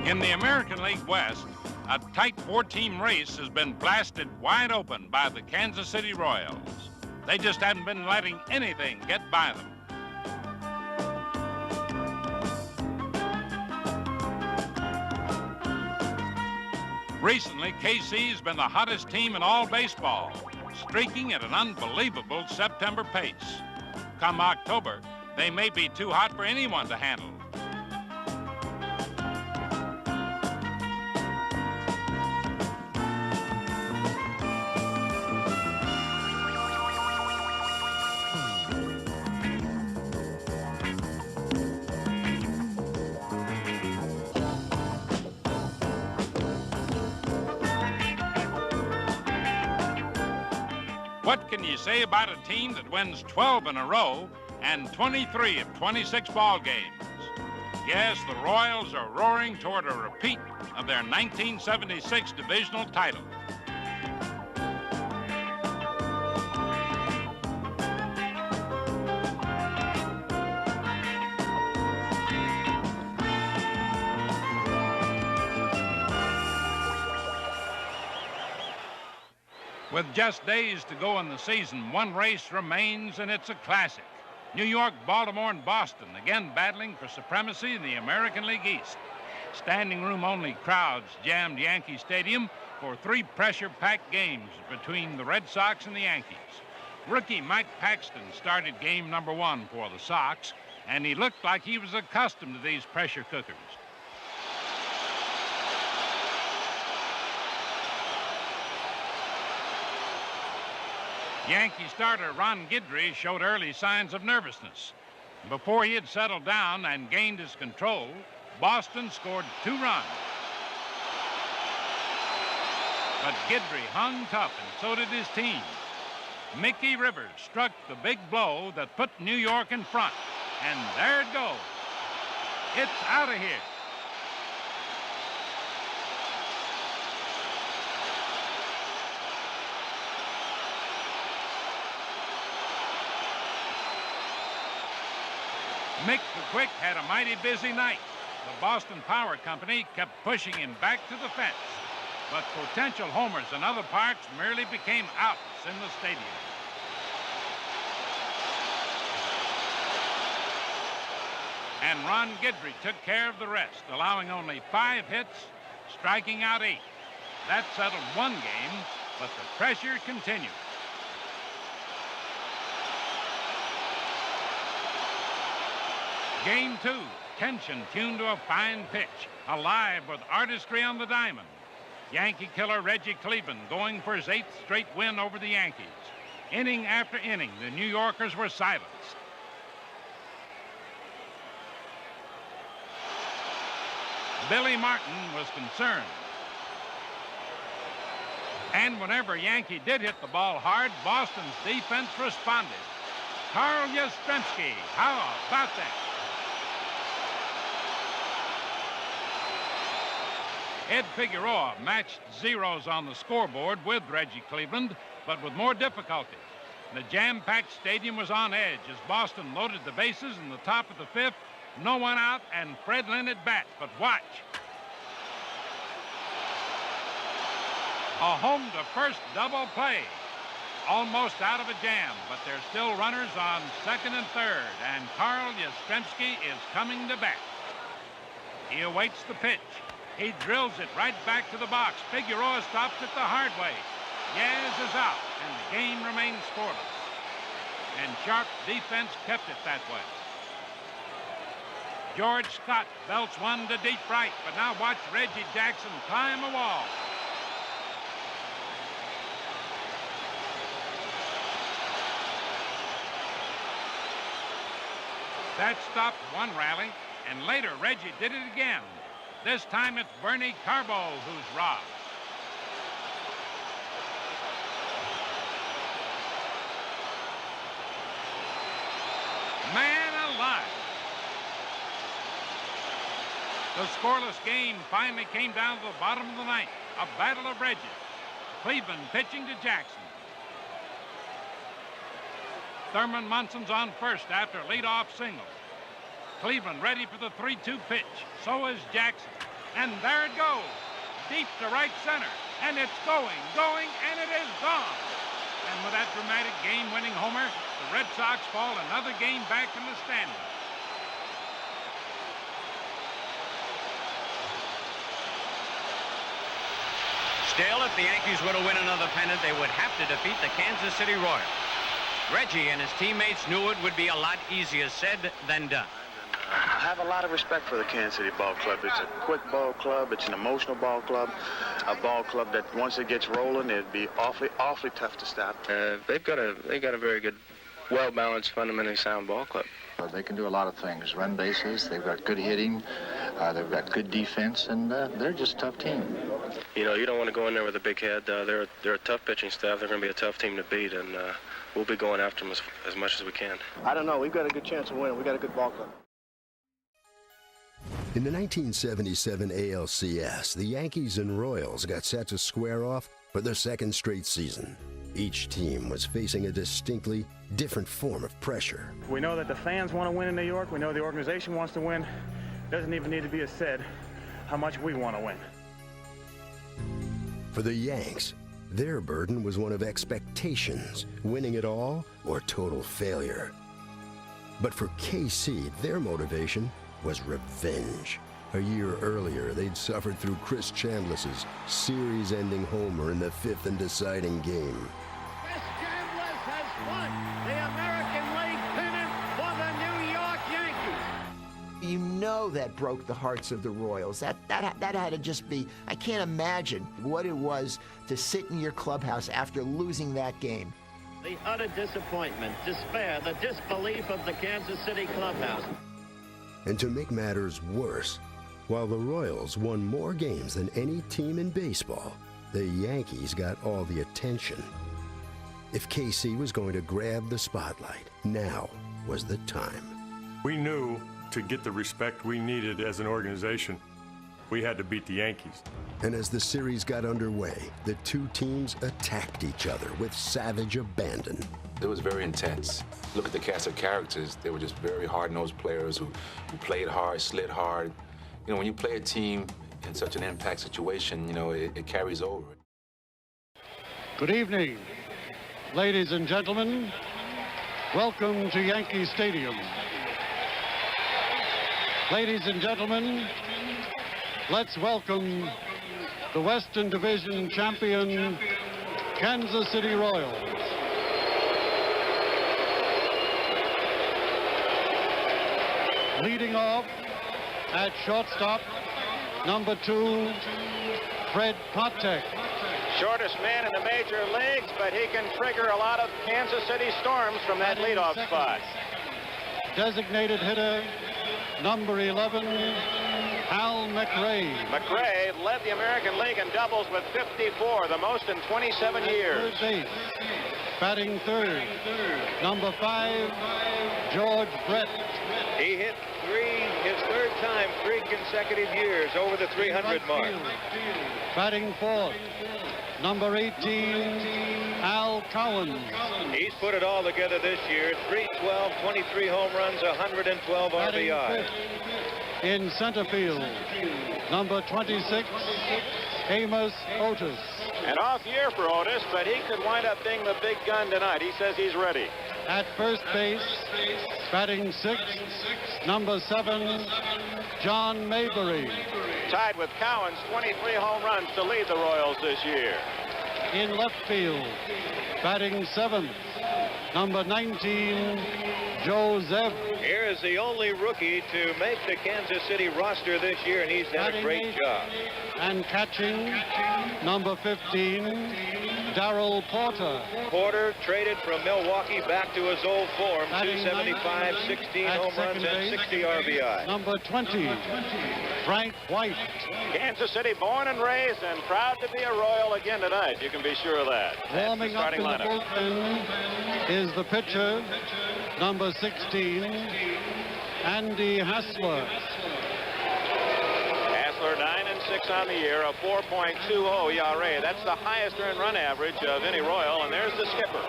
In the American League West, a tight four-team race has been blasted wide open by the Kansas City Royals. They just haven't been letting anything get by them. Recently, KC's been the hottest team in all baseball, streaking at an unbelievable September pace. Come October, they may be too hot for anyone to handle. What can you say about a team that wins 12 in a row and 23 of 26 ball games? Yes, the Royals are roaring toward a repeat of their 1976 divisional title. With just days to go in the season, one race remains, and it's a classic. New York, Baltimore, and Boston again battling for supremacy in the American League East. Standing room only crowds jammed Yankee Stadium for three pressure-packed games between the Red Sox and the Yankees. Rookie Mike Paxton started game number one for the Sox, and he looked like he was accustomed to these pressure cookers. Yankee starter Ron Guidry showed early signs of nervousness. Before he had settled down and gained his control, Boston scored 2 runs. But Guidry hung tough, and so did his team. Mickey Rivers struck the big blow that put New York in front, and there it goes. It's out of here. Mick the Quick had a mighty busy night. The Boston Power Company kept pushing him back to the fence, but potential homers in other parks merely became outs in the stadium. And Ron Guidry took care of the rest, allowing only 5 hits, striking out 8. That settled one game, but the pressure continued. Game 2, tension tuned to a fine pitch, alive with artistry on the diamond. Yankee killer Reggie Cleveland going for his 8th straight win over the Yankees. Inning after inning, the New Yorkers were silenced. Billy Martin was concerned. And whenever Yankee did hit the ball hard, Boston's defense responded. Carl Yastrzemski, how about that? Ed Figueroa matched zeros on the scoreboard with Reggie Cleveland, but with more difficulty. The jam-packed stadium was on edge as Boston loaded the bases in the top of the 5th. No one out, and Fred Lynn at bat, but watch. A home-to-first double play. Almost out of a jam, but there's still runners on 2nd and 3rd, and Carl Yastrzemski is coming to bat. He awaits the pitch. He drills it right back to the box. Figueroa stops it the hard way. Yaz is out, and the game remains scoreless. And sharp defense kept it that way. George Scott belts one to deep right, but now watch Reggie Jackson climb a wall. That stopped one rally, and later Reggie did it again. This time it's Bernie Carbo who's robbed. Man alive. The scoreless game finally came down to the bottom of the 9th. A battle of Reggie. Cleveland pitching to Jackson. Thurman Munson's on first after a leadoff single. Cleveland ready for the 3-2 pitch. So is Jackson. And there it goes, deep to right center. And it's going, and it is gone. And with that dramatic game-winning homer, the Red Sox fall another game back in the standings. Still, if the Yankees were to win another pennant, they would have to defeat the Kansas City Royals. Reggie and his teammates knew it would be a lot easier said than done. I have a lot of respect for the Kansas City Ball Club. It's a quick ball club. It's an emotional ball club. A ball club that once it gets rolling, it'd be awfully tough to stop. They've got a very good, well-balanced, fundamentally sound ball club. They can do a lot of things. Run bases. They've got good hitting. They've got good defense, and they're just a tough team. You know, you don't want to go in there with a big head. They're a tough pitching staff. They're going to be a tough team to beat, and we'll be going after them as much as we can. I don't know. We've got a good chance of winning. We've got a good ball club. In the 1977 ALCS, the Yankees and Royals got set to square off for their second straight season. Each team was facing a distinctly different form of pressure. We know that the fans want to win in New York. We know the organization wants to win. It doesn't even need to be said how much we want to win. For the Yanks, their burden was one of expectations, winning it all or total failure. But for KC, their motivation was revenge. A year earlier, they'd suffered through Chris Chambliss's series-ending homer in the fifth and deciding game. Chris Chambliss has won the American League pennant for the New York Yankees. You know that broke the hearts of the Royals. That had to just be, I can't imagine what it was to sit in your clubhouse after losing that game. The utter disappointment, despair, the disbelief of the Kansas City clubhouse. And to make matters worse, while the Royals won more games than any team in baseball, the Yankees got all the attention. If KC was going to grab the spotlight, now was the time. We knew to get the respect we needed as an organization, we had to beat the Yankees. And as the series got underway, the two teams attacked each other with savage abandon. It was very intense. Look at the cast of characters. They were just very hard-nosed players who played hard, slid hard. You know, when you play a team in such an impact situation, you know, it carries over. Good evening, ladies and gentlemen. Welcome to Yankee Stadium. Ladies and gentlemen, let's welcome the Western Division champion, Kansas City Royals. Leading off at shortstop, number 2, Fred Patek. Shortest man in the major leagues, but he can trigger a lot of Kansas City storms from that leadoff spot. Designated hitter, number 11, Al McRae. McRae led the American League in doubles with 54, the most in 27 years. Third base, batting third, number 5, George Brett. He hit his third time, 3 consecutive years over the 300 mark. Batting fourth, number 18, Al Cowan. He's put it all together this year. 312, 23 home runs, 112 RBI. In center field, number 26, Amos Otis. An off year for Otis, but he could wind up being the big gun tonight. He says he's ready. At first base, batting sixth, number 7, John Mayberry. Tied with Cowan's 23 home runs to lead the Royals this year. In left field, batting seventh, number 19, Joe Zeb. Here is the only rookie to make the Kansas City roster this year, and he's done a great job. And catching, number 15, Darrell Porter. Porter traded from Milwaukee back to his old form, 275, 16 home runs, and 60 RBI. Number 20, Frank White. Kansas City born and raised and proud to be a Royal again tonight. You can be sure of that. Warming up in the bullpen is the pitcher, number 16, Andy Hassler. Hassler 9-6 on the year, a 4.20 ERA. That's the highest earned run average of any Royal, and there's the skipper.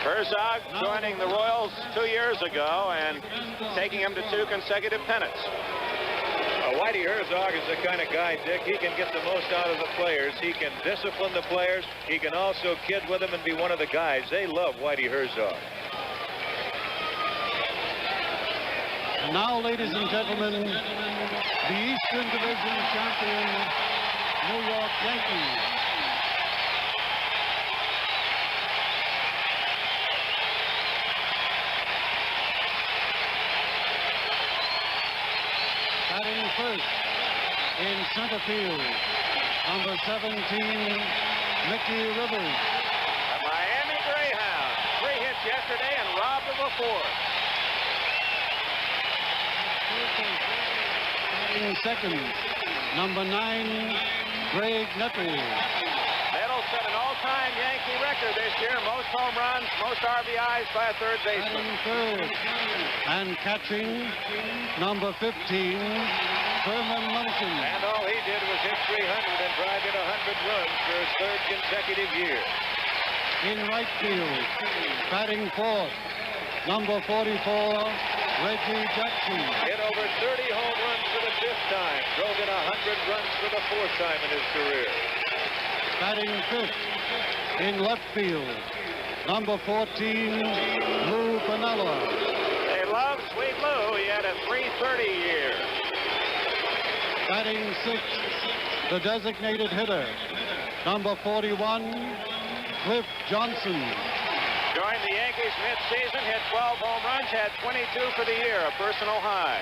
Herzog joining the Royals 2 years ago and taking him to 2 consecutive pennants. Whitey Herzog is the kind of guy, Dick, he can get the most out of the players. He can discipline the players. He can also kid with them and be one of the guys. They love Whitey Herzog. And now, ladies and gentlemen, the Eastern Division champion, New York Yankees. Batting first in center field, number 17, Mickey Rivers. The Miami Greyhound, 3 hits yesterday and robbed of a 4th. Batting second, number 9, Greg Neppy. That'll set an all-time Yankee record this year. Most home runs, most RBIs by a third baseman. Batting third and catching, number 15, Herman Munson. And all he did was hit 300 and drive in 100 runs for his 3rd consecutive year. In right field, batting fourth, number 44, Reggie Jackson. Hit over 30 home runs for the 5th time. Drove in 100 runs for the 4th time in his career. Batting fifth in left field, number 14, Lou Piniella. They love Sweet Lou. He had a 330 year. Batting sixth, the designated hitter, number 41, Cliff Johnson. Joined the Yankees mid-season, hit 12 home runs, had 22 for the year, a personal high.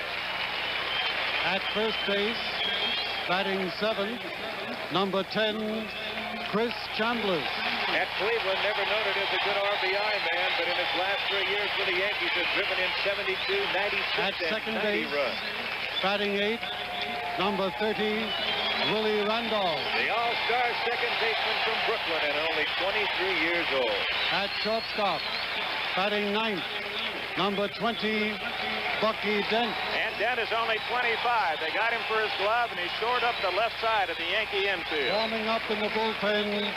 At first base, batting seventh, number 10, Chris Chambliss. At Cleveland, never noted as a good RBI man, but in his last 3 years with the Yankees has driven in 72, 96, At second and 90 base, runs. batting eighth, number 30, Willie Randolph. The all-star second baseman from Brooklyn and only 23 years old. At shortstop, batting ninth, number 20, Bucky Dent. And Dent is only 25. They got him for his glove, and he shored up the left side of the Yankee infield. Warming up in the bullpen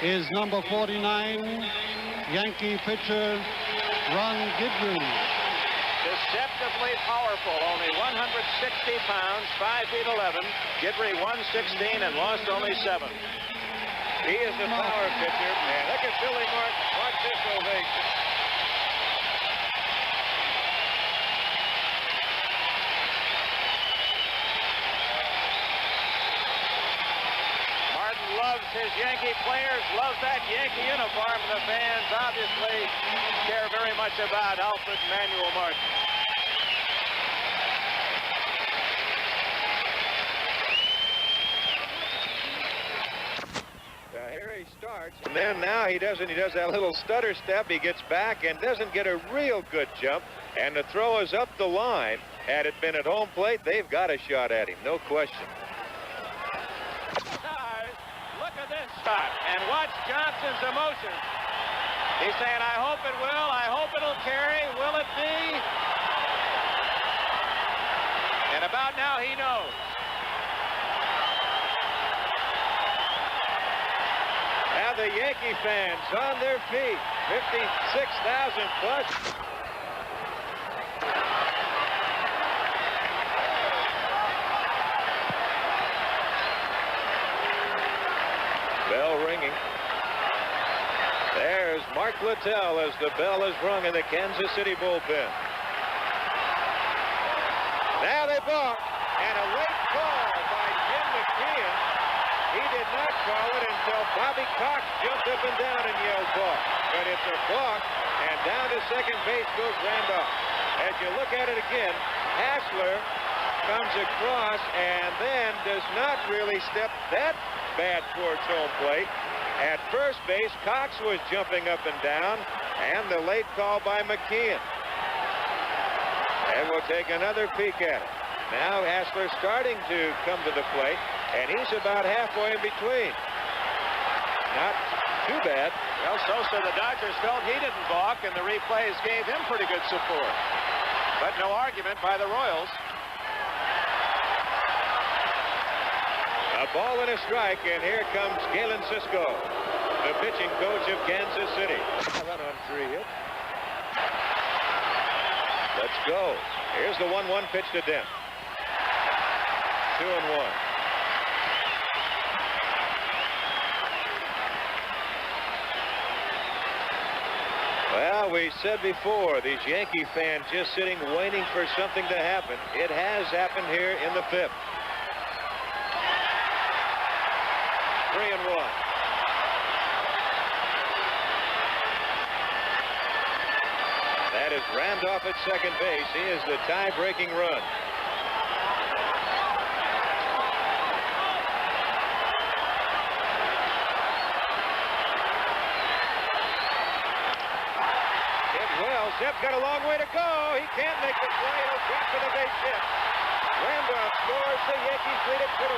is number 49, Yankee pitcher Ron Guidry. Deceptively powerful, only 160 pounds, 5 feet 11. Guidry won 16 and lost only 7. He is the power pitcher. Man, look at Billy Martin. Watch this ovation. Martin loves his Yankee players, loves that Yankee uniform. The fans obviously care very much about Alfred Manuel Martin. Here he starts, and then now he does that little stutter step. He gets back and doesn't get a real good jump, and the throw is up the line. Had it been at home plate, they've got a shot at him, no question. Look at this shot, and watch Johnson's emotion. He's saying, I hope it will, I hope it'll carry, will it be? And about now he knows. Now the Yankee fans on their feet, 56,000 plus. Bell ringing. There's Mark Littell as the bell is rung in the Kansas City bullpen. Now they balk, and a late call by Jim McKeon. He did not call it until Bobby Cox jumped up and down and yelled balk. But it's a balk, and down to second base goes Randolph. As you look at it again, Hassler comes across and then does not really step that bad towards home plate. At first base, Cox was jumping up and down, and the late call by McKeon. And we'll take another peek at it. Now Hassler starting to come to the plate, and he's about halfway in between. Not too bad. Well, Sosa, the Dodgers felt he didn't balk, and the replays gave him pretty good support. But no argument by the Royals. A ball and a strike, and here comes Galen Cisco, the pitching coach of Kansas City. Run on 3 hits. Let's go. Here's the 1-1 pitch to Dent. 2-1. Well, we said before, these Yankee fans just sitting waiting for something to happen. It has happened here in the 5th. 3-1. That is Randolph at second base. He is the tie-breaking run. Zep's got a long way to go. He can't make the play. He'll drop for the base hit. Randolph scores. The Yankees lead it 2-1.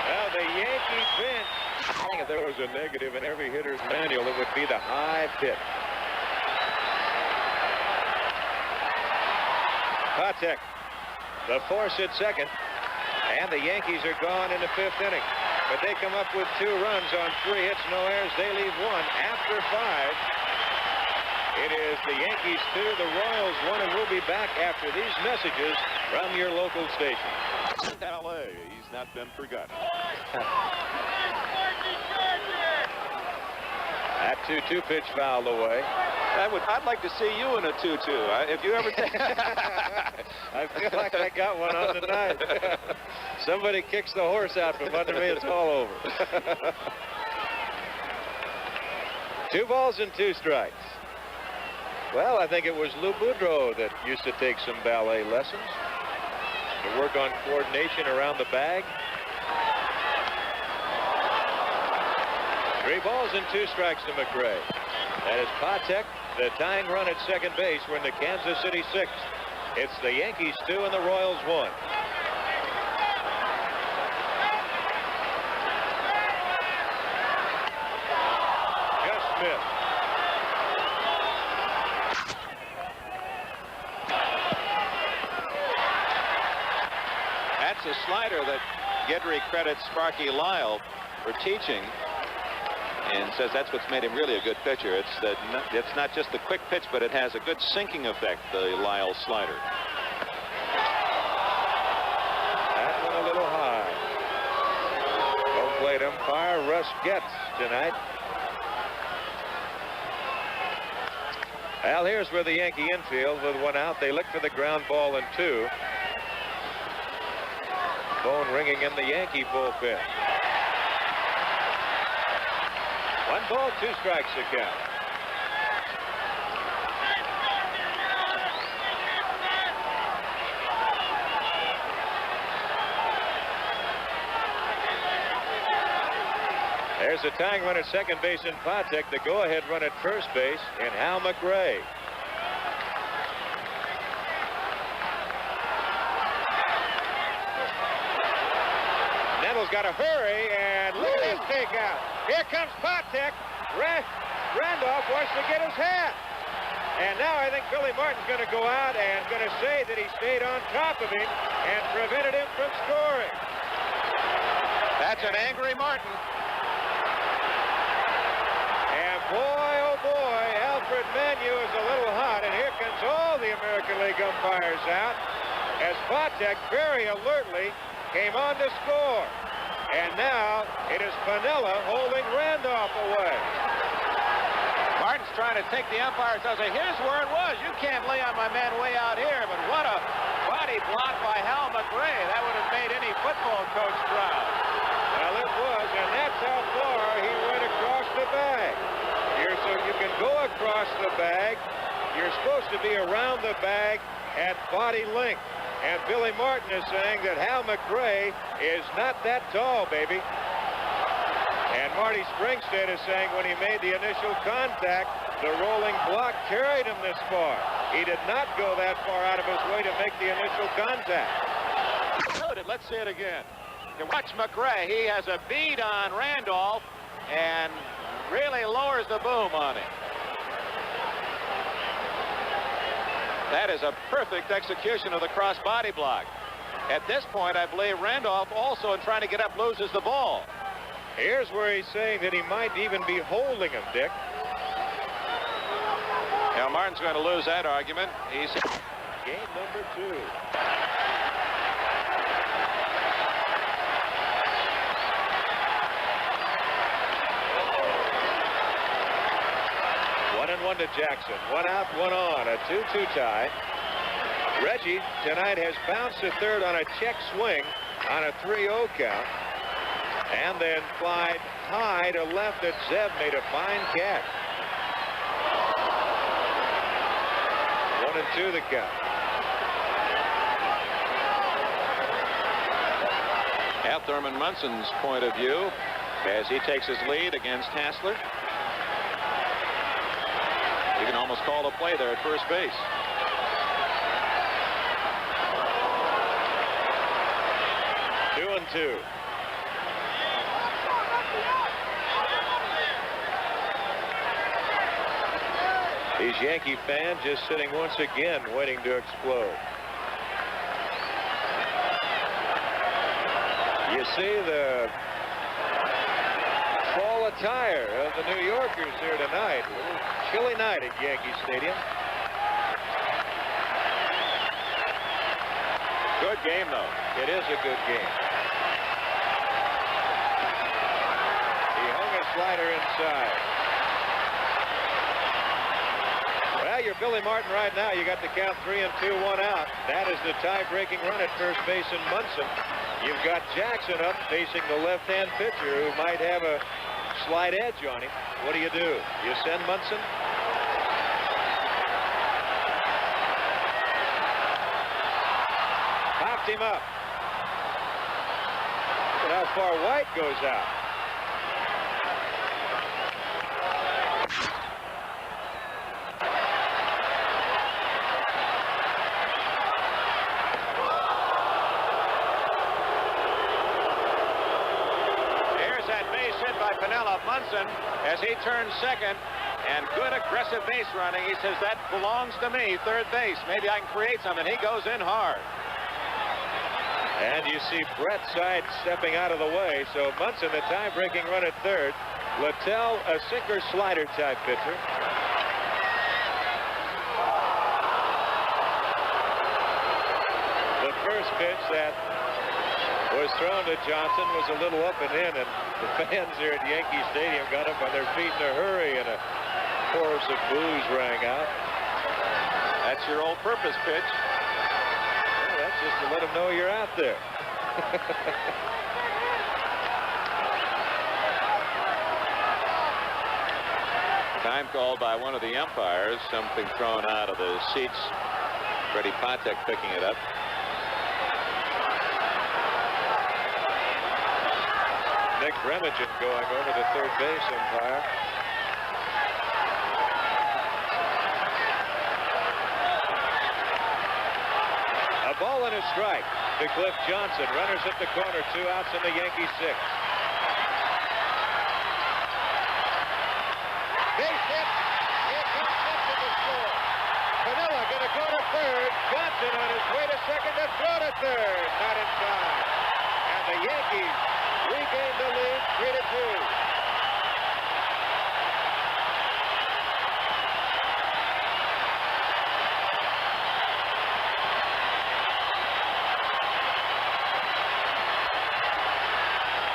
Well, the Yankee bench. If there was a negative in every hitter's manual, it would be the high pitch. Patek, the force at second, and the Yankees are gone in the 5th inning. But they come up with 2 runs on 3 hits, no errors. They leave 1 after 5. It is the Yankees 2, the Royals 1, and we'll be back after these messages from your local station. LA, he's not been forgotten. That 2-2 pitch fouled away. I'd like to see you in a 2-2. If you ever take... I feel like I got one on tonight. Somebody kicks the horse out from under me, it's all over. 2 balls and 2 strikes. Well, I think it was Lou Boudreau that used to take some ballet lessons to work on coordination around the bag. 3 balls and 2 strikes to McRae. That is Patek, the tying run at second base. We're in the Kansas City 6th. It's the Yankees 2 and the Royals 1. Just missed. That's a slider that Guidry credits Sparky Lyle for teaching, and says that's what's made him really a good pitcher. It's not just the quick pitch, but it has a good sinking effect, the Lyle slider. That one a little high. Home plate umpire Russ Getz tonight. Well, here's where the Yankee infield with 1 out. They look for the ground ball and 2. Phone ringing in the Yankee bullpen. 1 ball, 2 strikes to count. There's a tying run at second base in Patek. The go-ahead run at first base in Hal McRae. Nettles got to hurry, and look at this takeout. Here comes Patek. Randolph wants to get his hat. And now I think Billy Martin's going to go out and going to say that he stayed on top of him and prevented him from scoring. That's an angry Martin. And boy, oh boy, Alfred Manu is a little hot. And here comes all the American League umpires out as Patek very alertly came on to score. And now it is Piniella holding Randolph away. Martin's trying to take the umpire's. I say, here's where it was. You can't lay on my man way out here. But what a body block by Hal McRae. That would have made any football coach proud. Well, it was, and that's how far he went across the bag. So you can go across the bag. You're supposed to be around the bag at body length. And Billy Martin is saying that Hal McRae is not that tall, baby. And Marty Springstead is saying when he made the initial contact, the rolling block carried him this far. He did not go that far out of his way to make the initial contact. Let's see it again. You watch McRae. He has a bead on Randolph, and really lowers the boom on him. That is a perfect execution of the cross body block. At this point, I believe Randolph also in trying to get up loses the ball. Here's where he's saying that he might even be holding him, Dick. Now Martin's going to lose that argument. He's game number 2. One to Jackson. 1 out, 1 on. A 2-2 tie. Reggie tonight has bounced to third on a check swing on a 3-0 count. And then flied high to left that Zeb made a fine catch. 1-2 the count. At Thurman Munson's point of view as he takes his lead against Hassler. You can almost call a play there at first base. Two and two. These Yankee fans just sitting once again waiting to explode. You see the fall attire of the New Yorkers here tonight. A little chilly night at Yankee Stadium. Good game, though. It is a good game. He hung a slider inside. Well, you're Billy Martin right now. You got the count 3-2, 1 out. That is the tie-breaking run at first base in Munson. You've got Jackson up facing the left-hand pitcher who might have a slight edge on him. What do? You send Munson? Popped him up. Look at how far White goes out. Munson as he turns second, and good aggressive base running. He says that belongs to me, third base. Maybe I can create something. He goes in hard. And you see Brett Side stepping out of the way. So Munson, the tie-breaking run at third. Littell, a sinker slider type pitcher. The first pitch that was thrown to Johnson was a little up and in, and the fans here at Yankee Stadium got up on their feet in a hurry, and a chorus of boos rang out. That's your all-purpose pitch. Well, that's just to let them know you're out there. Time called by one of the umpires. Something thrown out of the seats. Freddie Patek picking it up. Nick Remigen going over the third base umpire. A ball and a strike to Cliff Johnson. Runners at the corner, 2 outs in the Yankee 6th. Base hit. Here comes Simpson to score. Piniella going to go to third. Johnson on his way to second to throw to third. Not in time. And the Yankees regained the lead, 3-2.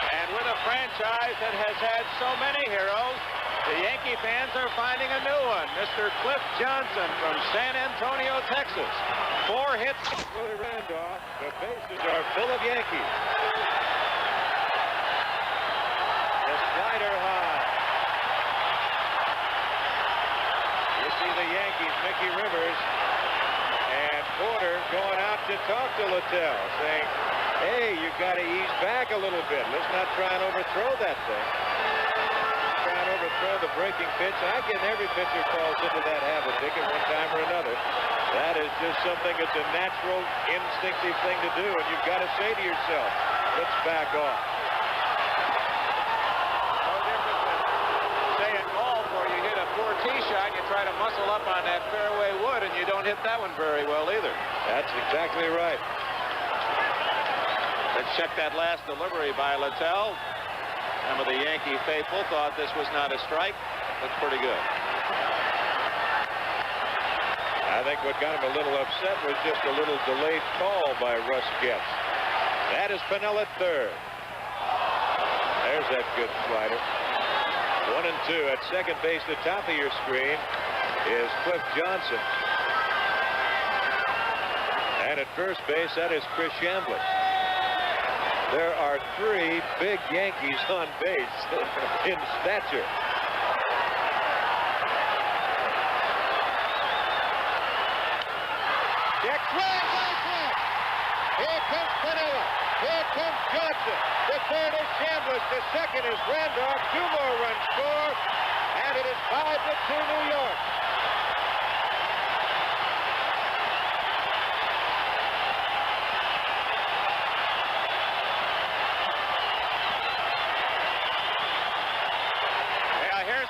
And with a franchise that has had so many heroes, the Yankee fans are finding a new one. Mr. Cliff Johnson from San Antonio, Texas. 4 hits. Willie Randolph. The bases are full of Yankees. Slider high. You see the Yankees, Mickey Rivers and Porter going out to talk to Littell, saying, hey, you've got to ease back a little bit. Let's not try and overthrow that thing. Try and overthrow the breaking pitch. I get every pitcher falls into that habit, Dick, at one time or another. That is just something that's a natural, instinctive thing to do, and you've got to say to yourself, let's back off. try to muscle up on that fairway wood, and you don't hit that one very well either. That's exactly right. Let's check that last delivery by Littell. Some of the Yankee faithful thought this was not a strike. That's pretty good. I think what got him a little upset was just a little delayed call by Russ Getz. That is Pennell at third. There's that good slider. 1 and 2 at second base. The top of your screen is Cliff Johnson. And at first base, that is Chris Shambliss. There are 3 big Yankees on base in stature. Check swing, line swing. Here comes Pennell. Here comes Johnson. The third is Shambliss. The second is Randolph. 2 more runs score. And it is 5-2 New York.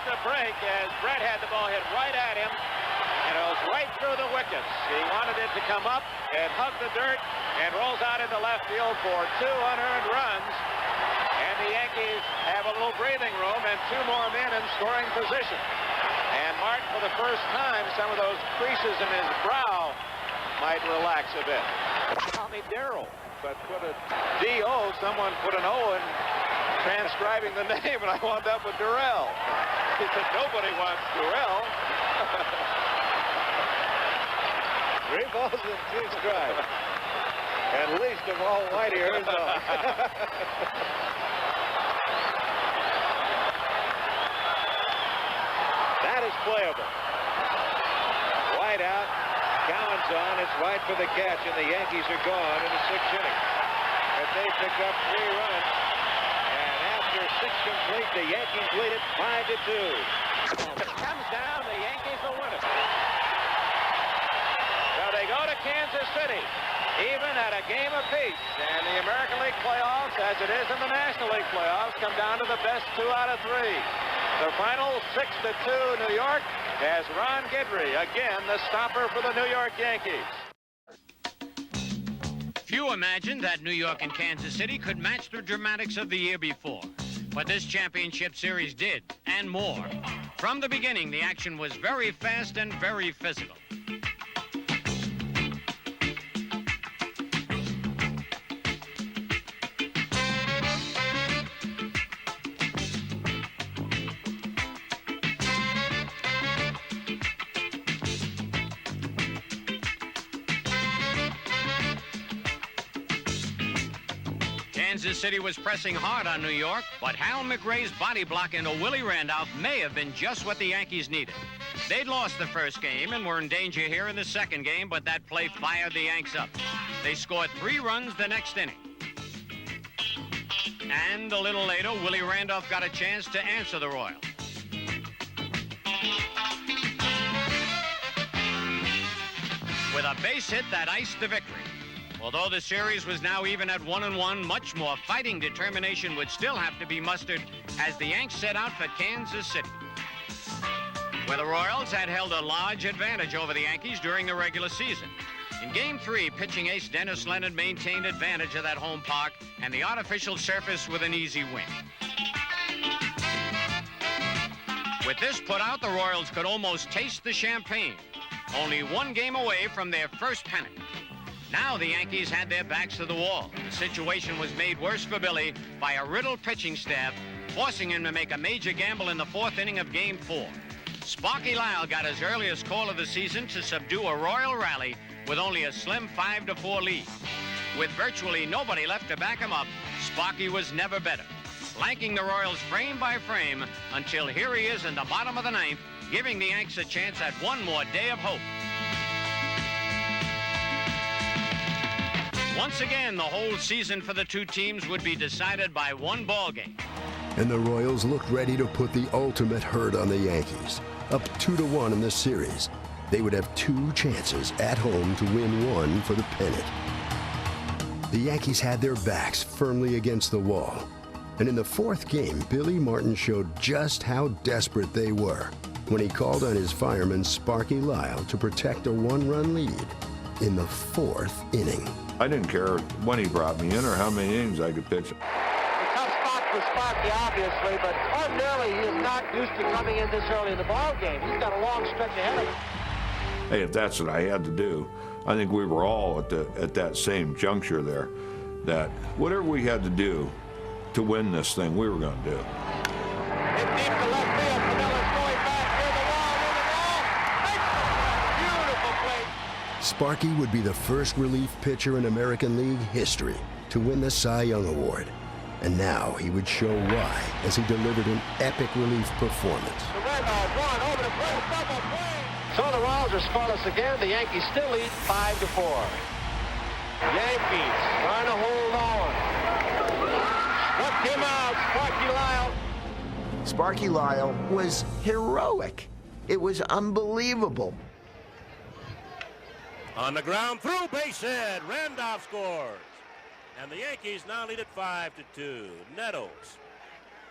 The break as Brett had the ball hit right at him, and it was right through the wickets. He wanted it to come up and hug the dirt and rolls out into left field for 2 unearned runs, and the Yankees have a little breathing room and 2 more men in scoring position. And Martin, for the first time, some of those creases in his brow might relax a bit. Tommy Darrell, but put a D-O, someone put an O in transcribing the name, and I wound up with Durrell. He said, nobody wants Durrell. 3 balls and 2 strikes. And least of all, Whitey Herzog. That is playable. White out. Cowan's on. It's White for the catch, and the Yankees are gone in the 6th inning. But they pick up 3 runs. 6 complete, the Yankees lead it 5-2. If it comes down, the Yankees will win it. So they go to Kansas City, even at a game apiece. And the American League playoffs, as it is in the National League playoffs, come down to the best 2 out of 3. The final 6-2 New York has Ron Guidry, again the stopper for the New York Yankees. Few imagined that New York and Kansas City could match the dramatics of the year before. But this championship series did, and more. From the beginning, the action was very fast and very physical. Kansas City was pressing hard on New York, but Hal McRae's body block into Willie Randolph may have been just what the Yankees needed. They'd lost the first game and were in danger here in the second game, but that play fired the Yanks up. They scored 3 runs the next inning. And a little later, Willie Randolph got a chance to answer the Royals. With a base hit that iced the victory. Although the series was now even at 1-1, much more fighting determination would still have to be mustered as the Yanks set out for Kansas City, where the Royals had held a large advantage over the Yankees during the regular season. In Game 3, pitching ace Dennis Leonard maintained advantage of that home park and the artificial surface with an easy win. With this put out, the Royals could almost taste the champagne, only 1 game away from their first pennant. Now the Yankees had their backs to the wall. The situation was made worse for Billy by a riddled pitching staff, forcing him to make a major gamble in the 4th inning of Game 4. Sparky Lyle got his earliest call of the season to subdue a Royal rally with only a slim 5-4 lead. With virtually nobody left to back him up, Sparky was never better, flanking the Royals frame by frame until here he is in the bottom of the 9th, giving the Yanks a chance at 1 more day of hope. Once again, the whole season for the 2 teams would be decided by 1 ball game. And the Royals looked ready to put the ultimate hurt on the Yankees. Up 2-1 in this series, they would have 2 chances at home to win 1 for the pennant. The Yankees had their backs firmly against the wall. And in the 4th game, Billy Martin showed just how desperate they were. when he called on his fireman Sparky Lyle to protect a one-run lead in the 4th inning. I didn't care when he brought me in or how many innings I could pitch. A tough spot for Sparky, obviously, but ordinarily he is not used to coming in this early in the ball game. He's got a long stretch ahead of him. Hey, if that's what I had to do, I think we were all at that same juncture there, that whatever we had to do to win this thing, we were going to do. Hit deep to left field. Pinella's going back near the wall, beautiful play. Sparky would be the first relief pitcher in American League history to win the Cy Young Award. And now he would show why as he delivered an epic relief performance. The Red Hawk one over the plate, double play. So the Royals are scoreless again. The Yankees still lead 5-4. Yankees trying to hold on. Struck him out, Sparky Lyle. Sparky Lyle was heroic. It was unbelievable. On the ground, through, base hit. Randolph scores. And the Yankees now lead at 5-2. Nettles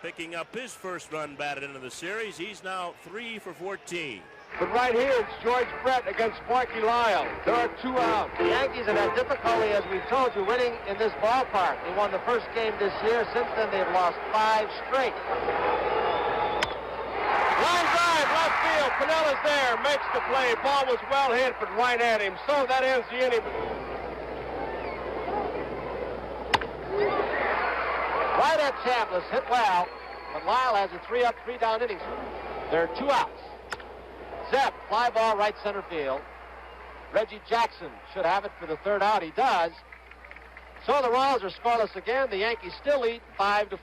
picking up his first run batted into the series. He's now 3 for 14. But right here, it's George Brett against Sparky Lyle. There are 2 out. The Yankees have had difficulty, as we told you, winning in this ballpark. They won the first game this year. Since then, they've lost 5 straight. Line drive, left field. Pinella's there, makes the play. Ball was well hit, but right at him. So that ends the inning. Right at Chambliss, hit well, but Lyle has a 3-up, 3-down inning. There are 2 outs. Zepp, fly ball right center field. Reggie Jackson should have it for the 3rd out. He does. So the Royals are scoreless again. The Yankees still lead 5-4.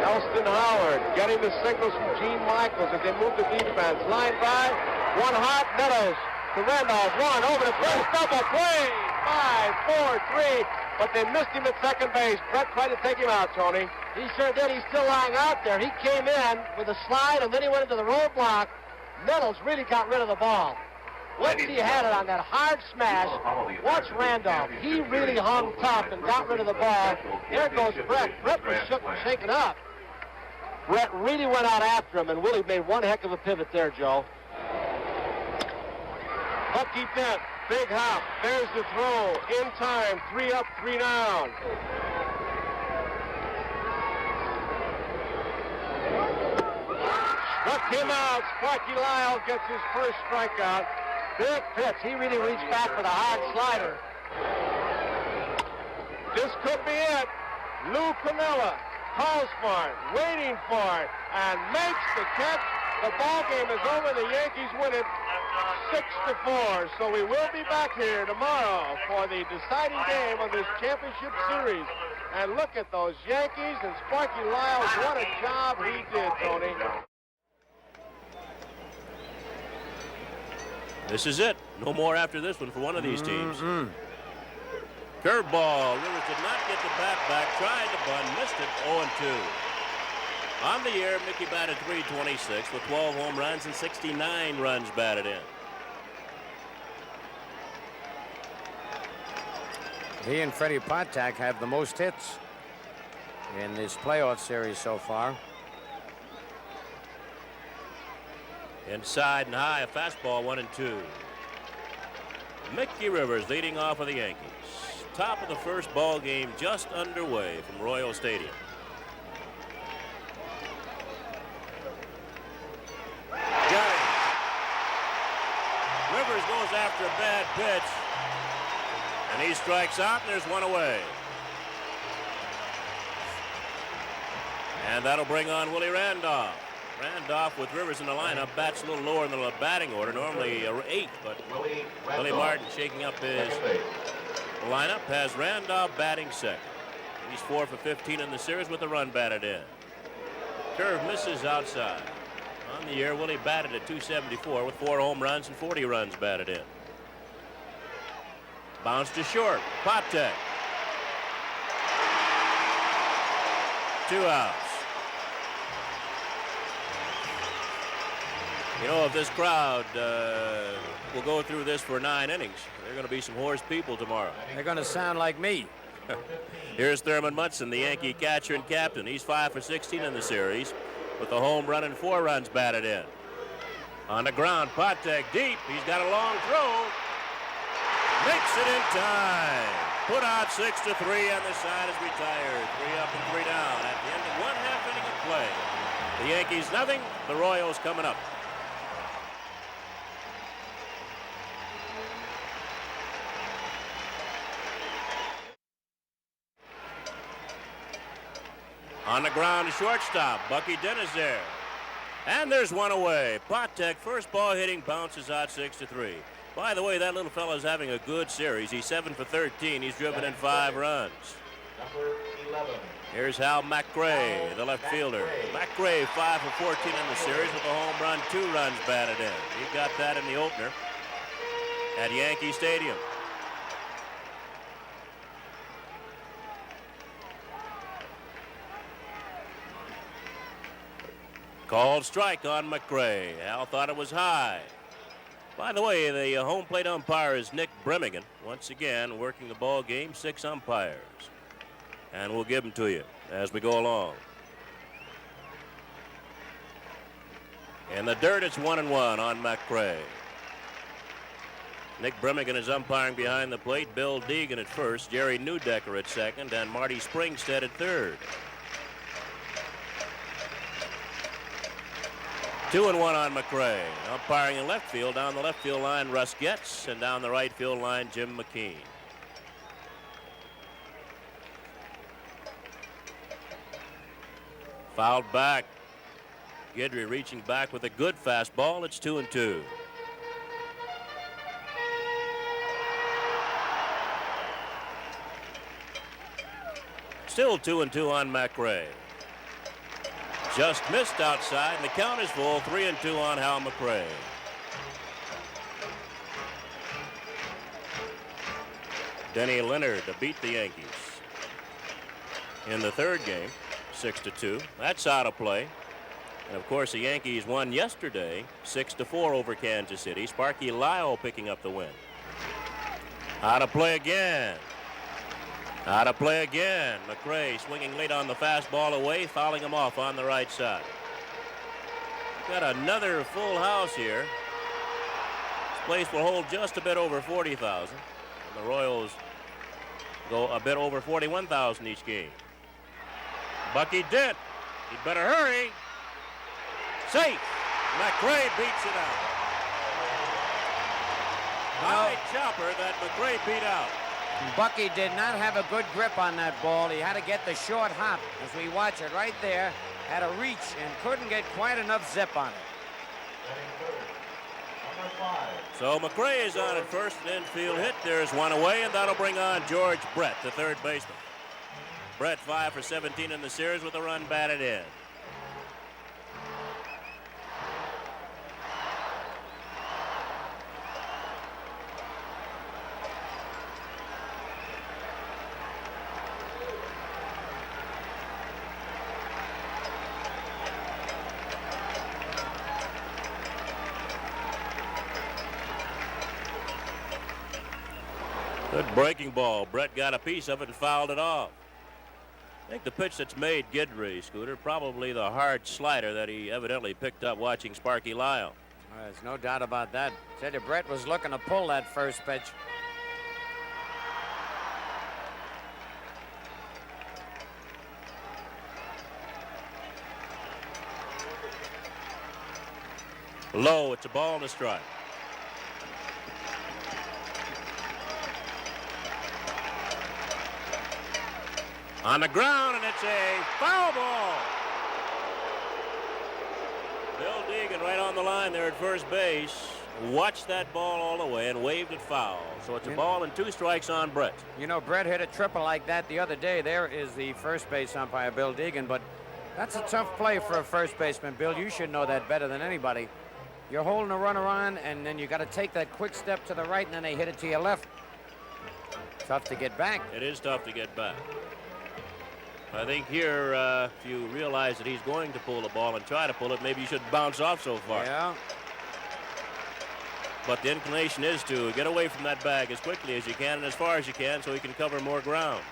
Elston Howard getting the signals from Gene Michaels as they move the defense. Line drive, one hot, Meadows to Randolph, one over the first, double play. 5-4-3, but they missed him at second base. Brett tried to take him out, Tony. He sure did. He's still lying out there. He came in with a slide, and then he went into the roadblock. Nettles really got rid of the ball. Once he had it on that hard smash, watch Randolph. He really hung tough and got rid of the ball. There goes Brett. Brett was shook and shaken up. Brett really went out after him, and Willie made one heck of a pivot there, Joe. Bucky Dent, big hop. There's the throw. In time, 3 up, 3 down. Struck him out. Sparky Lyle gets his first strikeout. Big pitch. He really reached back for the hard slider. This could be it. Lou Piniella calls for it, waiting for it, and makes the catch. The ball game is over. The Yankees win it 6-4. So we will be back here tomorrow for the deciding game of this championship series. And look at those Yankees and Sparky Lyle. What a job he did, Tony. This is it. No more after this one for one of these teams. Curveball. Rivers did not get the bat back. Tried to bunt. Missed it. 0-2. On the year, Mickey batted .326 with 12 home runs and 69 runs batted in. He and Freddie Patak have the most hits in this playoff series so far. Inside and high, a fastball, 1-2. Mickey Rivers leading off with the Yankees. Top of the first ball game just underway from Royal Stadium. Got it. Rivers goes after a bad pitch. And he strikes out, and there's one away. And that'll bring on Willie Randolph. Randolph with Rivers in the lineup bats a little lower in the batting order, normally 8th, but Willie Martin shaking up his lineup has Randolph batting second. He's 4 for 15 in the series with a run batted in. Curve misses outside. On the year, Willie batted at .274 with 4 home runs and 40 runs batted in. Bounce to short. Patek. 2 outs. You know, if this crowd will go through this for 9 innings, there are going to be some hoarse people tomorrow. They're going to sound like me. Here's Thurman Munson, the Yankee catcher and captain. He's 5 for 16 in the series with a home run and 4 runs batted in. On the ground, Patek deep. He's got a long throw. Makes it in time. Put out 6-3, and the side is retired. 3 up and 3 down at the end of 1/2 inning of play. The Yankees nothing, the Royals coming up. On the ground, shortstop. Bucky Dent is there. And there's one away. Patek, first ball hitting, bounces out 6-3. By the way, that little fellow's having a good series. He's 7 for 13. He's driven in 5 runs. Number 11. Here's Hal McRae, the left fielder. McRae, 5 for 14 in the series with a home run, 2 runs batted in. He got that in the opener at Yankee Stadium. Called strike on McRae. Hal thought it was high. By the way, the home plate umpire is Nick Bremigan. Once again, working the ball game, 6 umpires. And we'll give them to you as we go along. In the dirt, it's 1-1 on McRae. Nick Bremigan is umpiring behind the plate. Bill Deegan at first, Jerry Newdecker at second, and Marty Springstead at third. 2-1 on McRae. Umpiring in left field, down the left field line, Russ Getz, and down the right field line, Jim McKean. Fouled back. Guidry reaching back with a good fastball. It's 2-2. Still 2-2 on McRae. Just missed outside, and the count is full. 3-2 on Hal McRae. Denny Leonard to beat the Yankees in the third game, 6-2. That's out of play. And of course, the Yankees won yesterday, 6-4 over Kansas City. Sparky Lyle picking up the win. Out of play again. Out of play again. McRae swinging late on the fastball away, fouling him off on the right side. Got another full house here. This place will hold just a bit over 40,000. And the Royals go a bit over 41,000 each game. Bucky Dent. He'd better hurry. Safe. McRae beats it out. High chopper that McRae beat out. Bucky did not have a good grip on that ball. He had to get the short hop, as we watch it right there, had a reach and couldn't get quite enough zip on it. So McRae is on at first, an infield hit. There's one away, and that'll bring on George Brett, the third baseman. Brett 5 for 17 in the series with a run batted in. Good breaking ball. Brett got a piece of it and fouled it off. I think the pitch that's made Guidry, Scooter, probably the hard slider that he evidently picked up watching Sparky Lyle. There's no doubt about that. Said you, Brett was looking to pull that first pitch. Low, it's a ball and a strike. On the ground, and it's a foul ball. Bill Deegan right on the line there at first base. Watched that ball all the way and waved it foul. So it's a ball and 2 strikes on Brett. You know, Brett hit a triple like that the other day. There is the first base umpire, Bill Deegan, but that's a tough play for a first baseman. Bill, you should know that better than anybody. You're holding a runner on, and then you got to take that quick step to the right, and then they hit it to your left. Tough to get back. It is tough to get back. I think here, if you realize that he's going to pull the ball and try to pull it, maybe you shouldn't bounce off so far. Yeah. But the inclination is to get away from that bag as quickly as you can and as far as you can so he can cover more ground.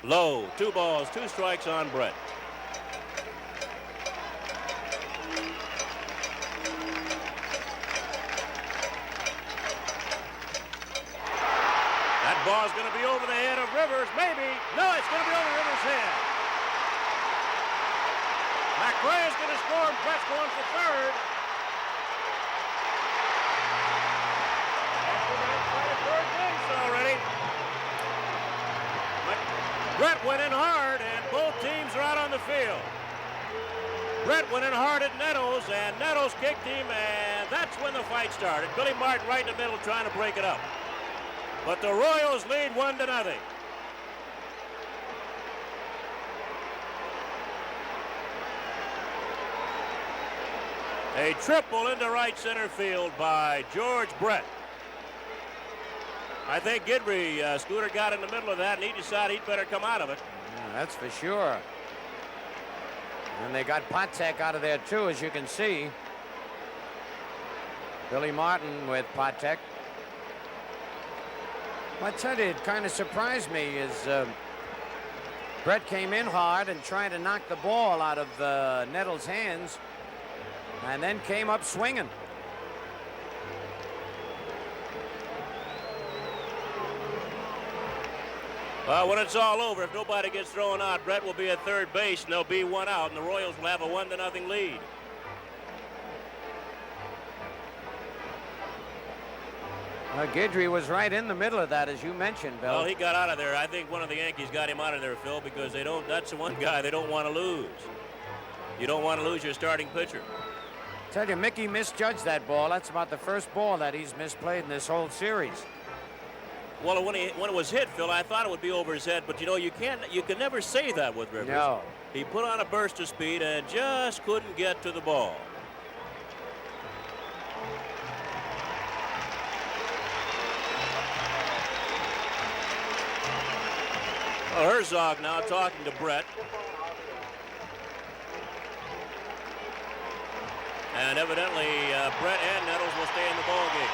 Low, 2 balls, 2 strikes on Brett. Correa's going to score, and Brett's going for third. Third base already. But Brett went in hard, and both teams are out on the field. Brett went in hard at Nettles, and Nettles kicked him, and that's when the fight started. Billy Martin right in the middle trying to break it up. But the Royals lead 1-0. A triple into right center field by George Brett. I think Guidry, Scooter got in the middle of that, and he decided he'd better come out of it. Yeah, that's for sure. And they got Patek out of there, too, as you can see. Billy Martin with Patek. I tell you, it kind of surprised me is Brett came in hard and tried to knock the ball out of Nettles' hands, and then came up swinging. When it's all over, if nobody gets thrown out, Brett will be at third base, and there'll be one out, and the Royals will have a 1-0 lead. Guidry was right in the middle of that, as you mentioned, Bill. Well, he got out of there. I think one of the Yankees got him out of there, Phil, because that's the one guy they don't want to lose. You don't want to lose your starting pitcher. Tell you, Mickey misjudged that ball. That's about the first ball that he's misplayed in this whole series. Well, when it was hit, Phil, I thought it would be over his head, but you can never say that with Rivers. No. He put on a burst of speed and just couldn't get to the ball. Well, Herzog now talking to Brett. And evidently, Brett and Nettles will stay in the ball game.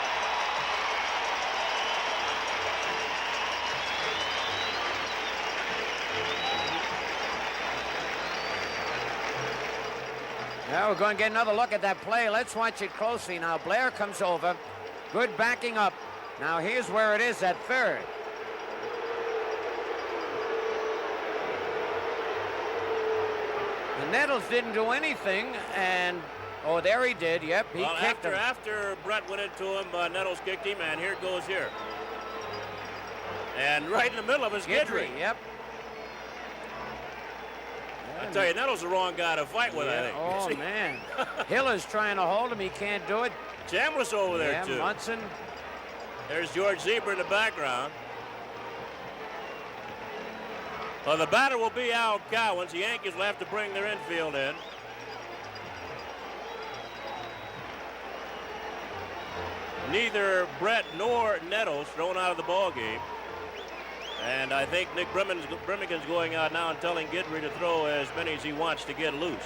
Now we're going to get another look at that play. Let's watch it closely. Now Blair comes over. Good backing up. Now here's where it is at third. The Nettles didn't do anything, and oh, there he did. Yep, he kicked him. After Brett went into him, Nettles kicked him, and here it goes here. And right in the middle of his Guidry. Yep. I tell you, Nettles the wrong guy to fight with, I think. Oh, man. Hiller's trying to hold him. He can't do it. Chambliss over there, too. Munson. There's George Zebra in the background. Well, the batter will be Al Cowens. The Yankees will have to bring their infield in. Neither Brett nor Nettles thrown out of the ball game. And I think Nick Brimmigan's going out now and telling Guidry to throw as many as he wants to get loose.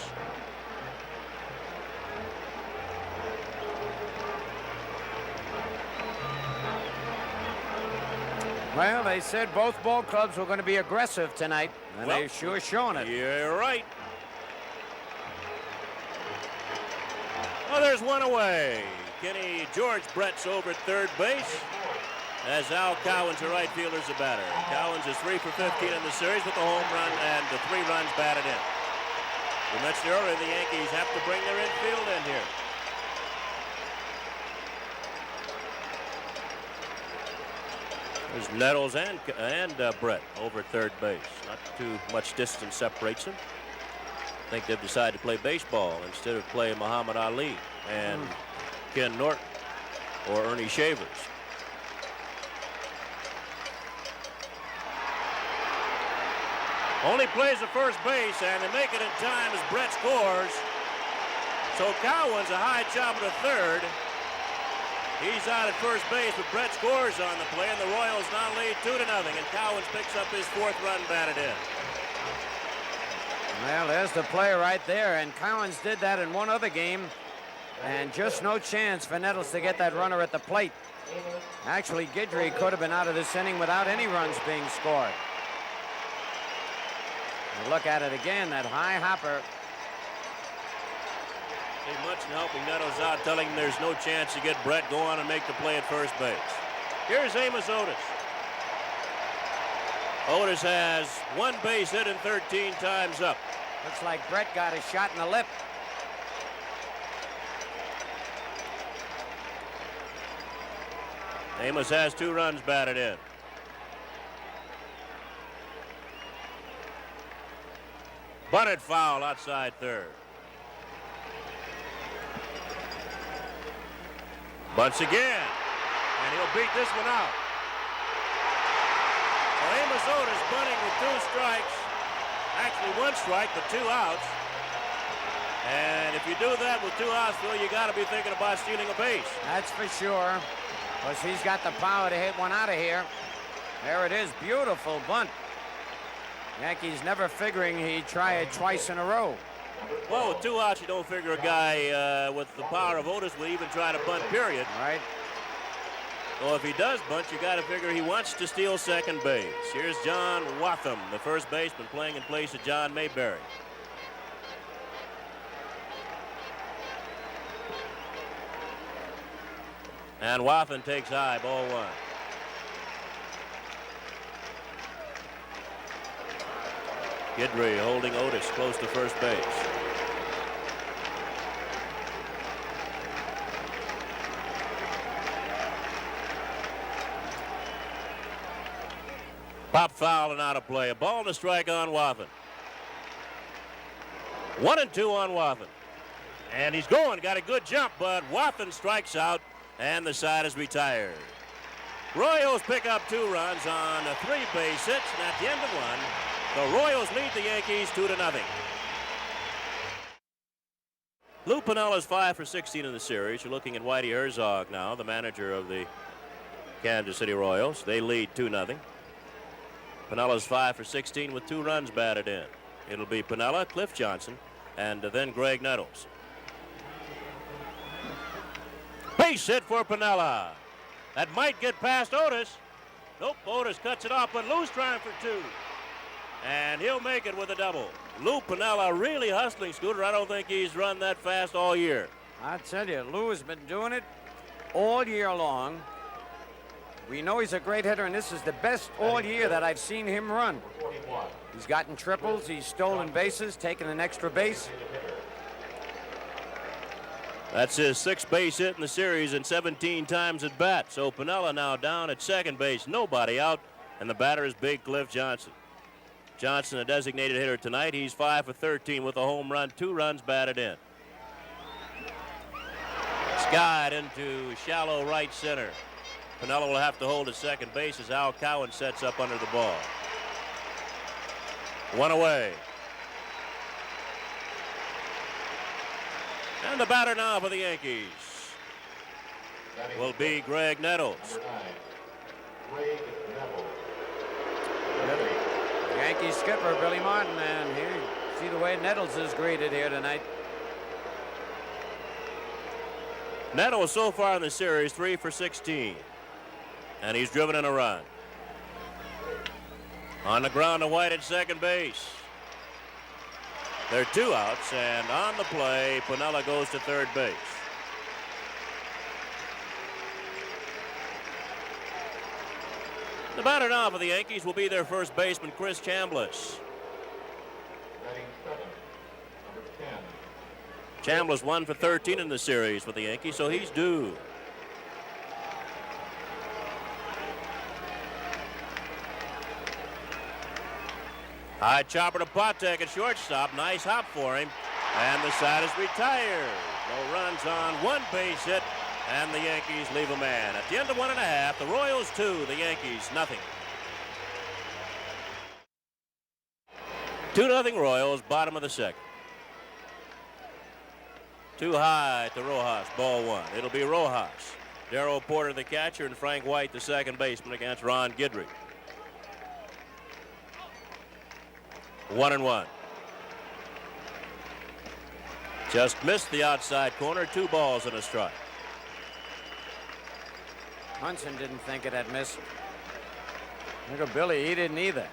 Well, they said both ball clubs were going to be aggressive tonight, and they've sure shown it. You're right. Well, there's one away. George Brett's over at third base, as Al Cowens, the right fielder, is a batter. Cowens is 3 for 15 in the series with a home run and the 3 runs batted in. We mentioned earlier the Yankees have to bring their infield in here. There's Nettles and Brett over at third base. Not too much distance separates them. I think they've decided to play baseball instead of play Muhammad Ali and Ken Norton or Ernie Shavers. Only plays the first base, and they make it in time as Brett scores. So Cowens a high chop to third. He's out at first base, but Brett scores on the play, and the Royals now lead 2-0, and Cowens picks up his 4th run batted in. Well, there's the play right there, and Cowens did that in one other game, and just no chance for Nettles to get that runner at the plate. Actually, Guidry could have been out of this inning without any runs being scored. And look at it again, that high hopper. Munson helping Nettles out, telling him there's no chance to get Brett go on and make the play at first base. Here's Amos Otis. Otis has 1 base hit and 13 times up. Looks like Brett got a shot in the lip. Amos has 2 runs batted in. Bunted foul outside third. Bunts again, and he'll beat this one out. So Amos Otis bunting with 2 strikes. Actually 1 strike, but 2 outs. And if you do that with 2 outs, Phil, you got to be thinking about stealing a base. That's for sure. Because he's got the power to hit one out of here. There it is, beautiful bunt. Yankees never figuring he'd try it twice in a row. Well, with 2 outs, you don't figure a guy with the power of Otis will even try to bunt, period. Right. So if he does bunt, you got to figure he wants to steal second base. Here's John Watham, the first baseman, playing in place of John Mayberry. And Watham takes high, ball 1. Guidry holding Otis close to first base. Pop foul and out of play. A ball and a strike on Watham. 1-2 on Watham. And he's going, got a good jump, but Watham strikes out, and the side is retired. Royals pick up 2 runs on 3 base hits, and at the end of 1, the Royals lead the Yankees 2-0. Lou Pinella's 5 for 16 in the series. You're looking at Whitey Herzog now, the manager of the Kansas City Royals. They lead 2-0. Pinella's 5 for 16 with 2 runs batted in. It'll be Pinella, Cliff Johnson, and then Greg Nettles. Base hit for Pinella. That might get past Otis. Nope, Otis cuts it off, but Lou's trying for 2. And he'll make it with a double. Lou Piniella really hustling, Scooter. I don't think he's run that fast all year. I tell you, Lou has been doing it all year long. We know he's a great hitter, and this is the best all year that I've seen him run. He's gotten triples, he's stolen bases, taken an extra base. That's his 6th base hit in the series and 17 times at bat. So Pinella now down at second base, nobody out, and the batter is big Cliff Johnson. Johnson, a designated hitter tonight. He's 5 for 13 with a home run, 2 runs batted in. Skied into shallow right center. Pinella will have to hold at second base as Al Cowan sets up under the ball. 1 away. And the batter now for the Yankees will be Greg Nettles. Yankee skipper Billy Martin, and here you see the way Nettles is greeted here tonight. Nettles so far in the series 3 for 16, and he's driven in a run. On the ground to White at second base. There are 2 outs, and on the play, Pinella goes to third base. The batter now for the Yankees will be their first baseman, Chris Chambliss. Chambliss 1 for 13 in the series for the Yankees, so he's due. High chopper to Patek at shortstop. Nice hop for him. And the side is retired. No runs on 1 base hit, and the Yankees leave a man. At the end of 1.5, the Royals 2, the Yankees nothing. 2-0 Royals, bottom of the 2nd. Too high to Rojas, ball 1. It'll be Rojas. Darrell Porter, the catcher, and Frank White, the second baseman, against Ron Guidry. 1-1. Just missed the outside corner. 2 balls and a strike. Munson didn't think it had missed. Look at Billy, he didn't either.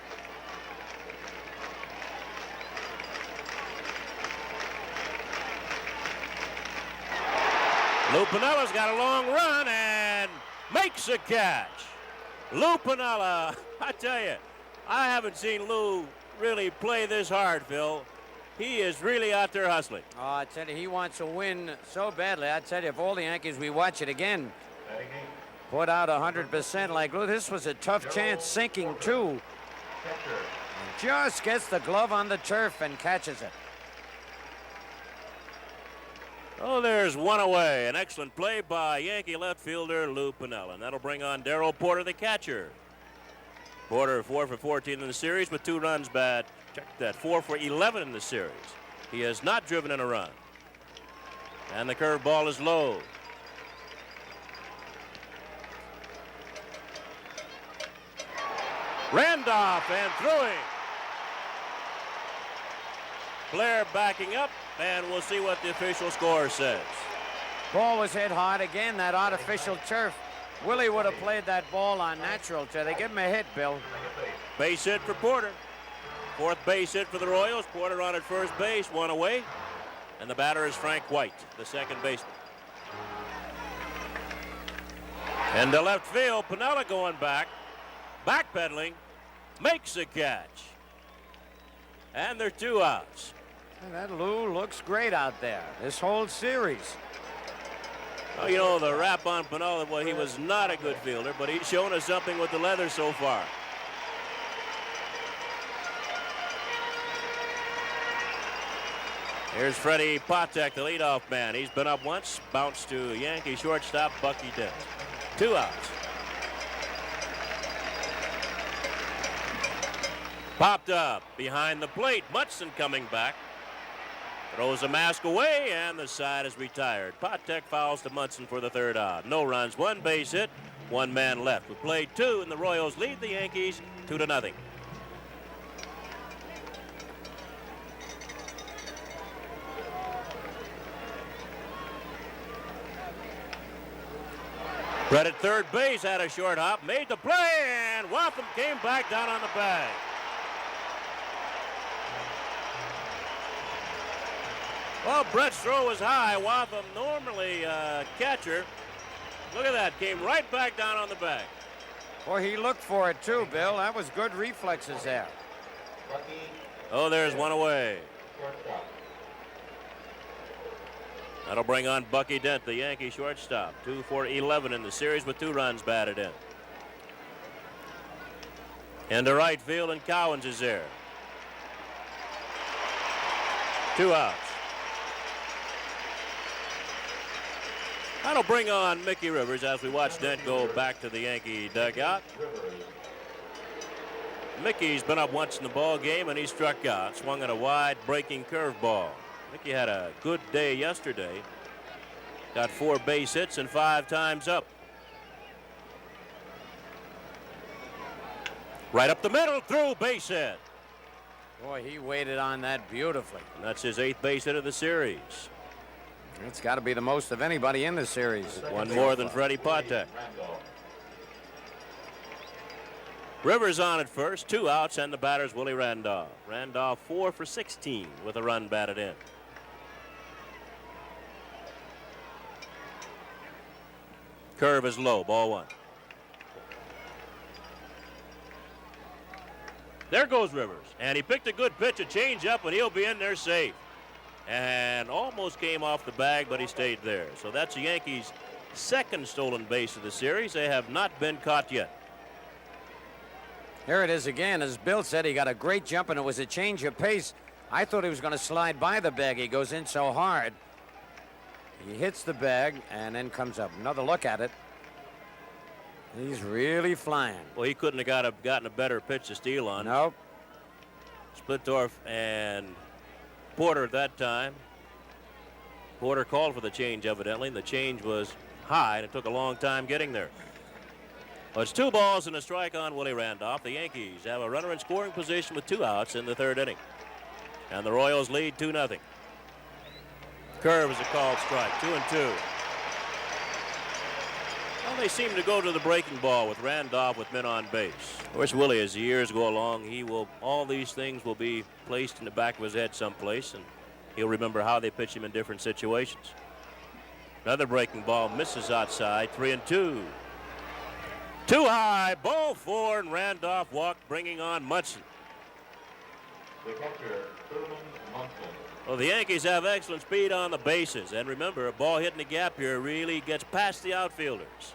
Lou Pinella's got a long run and makes a catch. Lou Pinella, I tell you, I haven't seen Lou really play this hard, Phil. He is really out there hustling. Oh, I tell you, he wants to win so badly. I tell you, if all the Yankees, we watch it again, put out 100% like, look, this was a tough chance, sinking too. Just gets the glove on the turf and catches it. Oh, there's one away. An excellent play by Yankee left fielder Lou Piniella. And that'll bring on Darrell Porter, the catcher. Porter 4 for 14 in the series with 2 runs bad. Check that, 4 for 11 in the series. He has not driven in a run. And the curveball is low. Randolph and throwing. Blair backing up, and we'll see what the official score says. Ball was hit hard again, that artificial turf. Willie would have played that ball on natural turf. They give him a hit, Bill. Base hit for Porter. 4th base hit for the Royals. Porter on at first base, 1 away. And the batter is Frank White, the second baseman. And to left field, Piniella going back, backpedaling, makes a catch. And there are 2 outs. And that Lou looks great out there this whole series. Well, you know, the rap on Piniella, well, he was not a good fielder, but he's shown us something with the leather so far. Here's Freddie Patek, the leadoff man. He's been up once, bounced to Yankee shortstop Bucky Dent. 2 outs. Popped up behind the plate. Munson coming back. Throws a mask away, and the side is retired. Patek fouls to Munson for the 3rd out. No runs, 1 base hit, 1 man left. We played 2, and the Royals lead the Yankees 2-0. Brett at third base had a short hop, made the play, and Waltham came back down on the bag. Well, Brett's throw was high. Waltham, normally catcher. Look at that, came right back down on the bag. Boy, he looked for it too, Bill. That was good reflexes there. Oh, there's 1 away. That'll bring on Bucky Dent, the Yankee shortstop. 2 for 11 in the series with 2 runs batted in. Into right field, and Cowens is there. 2 outs. That'll bring on Mickey Rivers as we watch Dent go back to the Yankee dugout. Mickey's been up once in the ball game, and he struck out. Swung at a wide breaking curveball. Mickey had a good day yesterday. Got 4 base hits and 5 times up. Right up the middle, through, base hit. Boy, he waited on that beautifully. And that's his 8th base hit of the series. It's got to be the most of anybody in the series. 1 more than Freddie Patek. Rivers on at first, 2 outs, and the batter's Willie Randolph. Randolph 4 for 16 with a run batted in. Curve is low, ball 1. There goes Rivers, and he picked a good pitch, a change-up, and he'll be in there safe. And almost came off the bag, but he stayed there. So that's the Yankees' 2nd stolen base of the series. They have not been caught yet. Here it is again. As Bill said, he got a great jump, and it was a change of pace. I thought he was going to slide by the bag. He goes in so hard. He hits the bag and then comes up. Another look at it. He's really flying. Well, he couldn't have gotten a better pitch to steal on. Nope. Splittorff and Porter at that time. Porter called for the change, evidently, and the change was high, and it took a long time getting there. Well, it's 2 balls and a strike on Willie Randolph. The Yankees have a runner in scoring position with 2 outs in the 3rd inning. And the Royals lead 2-0. Curve is a called strike, 2-2. Well, they seem to go to the breaking ball with Randolph with men on base. Of course, Willie, as the years go along, all these things will be placed in the back of his head someplace, and he'll remember how they pitch him in different situations. Another breaking ball misses outside, 3-2. Too high, ball 4, and Randolph walked, bringing on Munson. The catcher, Well, the Yankees have excellent speed on the bases. And remember, a ball hitting the gap here really gets past the outfielders.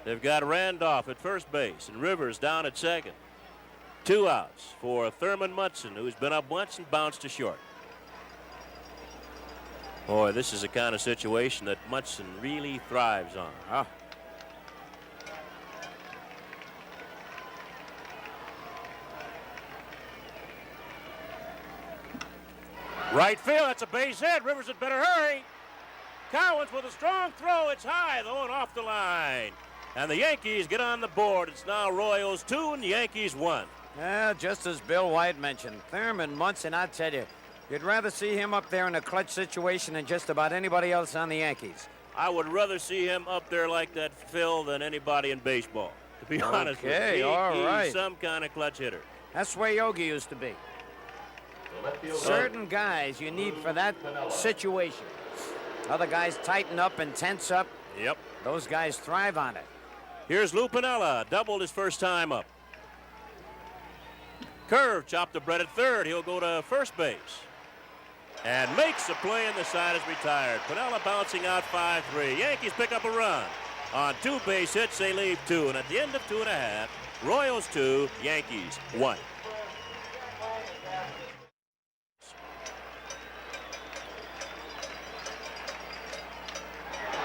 They've got Randolph at first base and Rivers down at second. 2 outs for Thurman Munson, who's been up once and bounced to short. Boy, this is the kind of situation that Munson really thrives on. Huh? Right field, that's a base hit. Rivers had better hurry. Cowens with a strong throw. It's high, though, and off the line. And the Yankees get on the board. It's now Royals 2 and the Yankees 1. Yeah, just as Bill White mentioned, Thurman Munson, I tell you, you'd rather see him up there in a clutch situation than just about anybody else on the Yankees. I would rather see him up there like that, Phil, than anybody in baseball, to be honest with you. Okay, all right. He's some kind of clutch hitter. That's the way Yogi used to be. Certain guys you need for that situation. Other guys tighten up and tense up. Yep. Those guys thrive on it. Here's Lou Piniella, doubled his first time up. Curve chopped to Brett at third. He'll go to first base. And makes a play, and the side is retired. Piniella bouncing out 5-3. Yankees pick up a run. On 2 base hits, they leave 2. And at the end of 2.5, Royals 2, Yankees 1.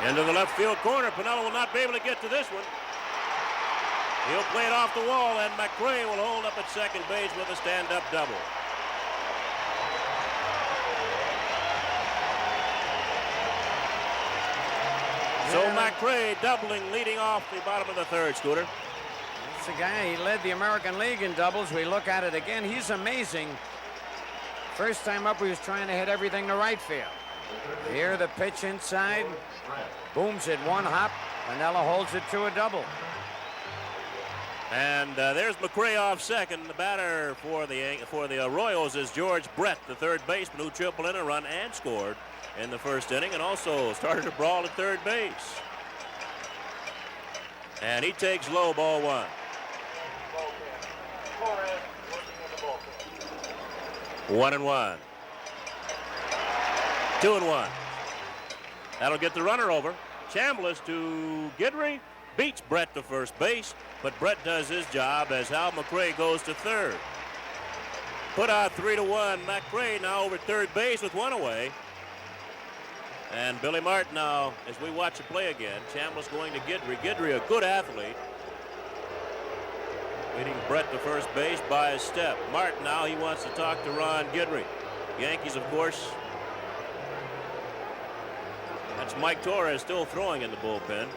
Into the left field corner. Piniella will not be able to get to this one. He'll play it off the wall, and McRae will hold up at second base with a stand-up double. So McRae doubling, leading off the bottom of the third, Scooter. That's the guy. He led the American League in doubles. We look at it again. He's amazing. First time up, he was trying to hit everything to right field. Here, the pitch inside. Booms it 1 hop. Piniella holds it to a double. And there's McRae off second. The batter for the Royals is George Brett, the third baseman, who tripled in a run and scored in the first inning, and also started a brawl at third base. And he takes low, ball 1. 1-1. 2-1. That'll get the runner over. Chambliss to Guidry. Beats Brett to first base, but Brett does his job as Hal McRae goes to third. Put out 3-1. McRae now over third base with 1 away. And Billy Martin now, as we watch the play again, Chambliss going to Guidry. Guidry, a good athlete. Leading Brett to first base by a step. Martin now, he wants to talk to Ron Guidry. Yankees, of course. That's Mike Torres still throwing in the bullpen.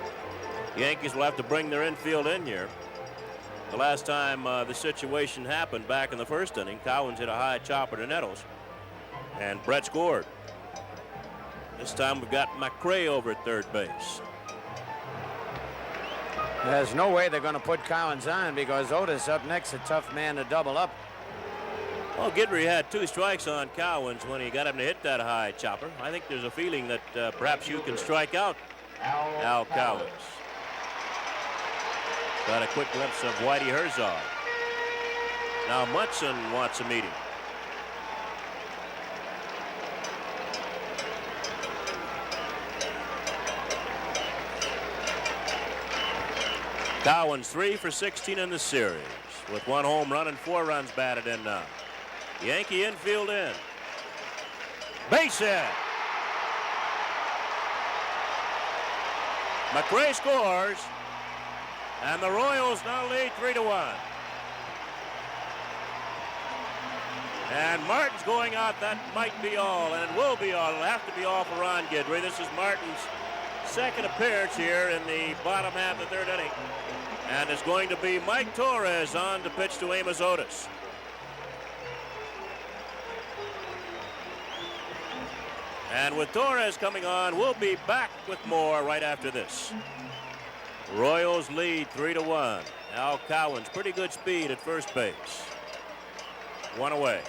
Yankees will have to bring their infield in here. The last time the situation happened back in the first inning, Cowens hit a high chopper to Nettles, and Brett scored. This time we've got McRae over at third base. There's no way they're going to put Cowens on because Otis up next, a tough man to double up. Well, Guidry had 2 strikes on Cowens when he got him to hit that high chopper. I think there's a feeling that perhaps you can strike out Al Cowens. Got a quick glimpse of Whitey Herzog. Now Munson wants a meeting. Cowens 3 for 16 in the series with 1 home run and 4 runs batted in now. Yankee infield in. Base hit. McRae scores. And the Royals now lead 3-1. And Martin's going out. That might be all, and it will be all. It'll have to be all for Ron Guidry. This is Martin's second appearance here in the bottom half of the third inning. And it's going to be Mike Torres on to pitch to Amos Otis. And with Torres coming on, we'll be back with more right after this. Royals lead 3-1. Al Cowens, pretty good speed at first base. 1 away.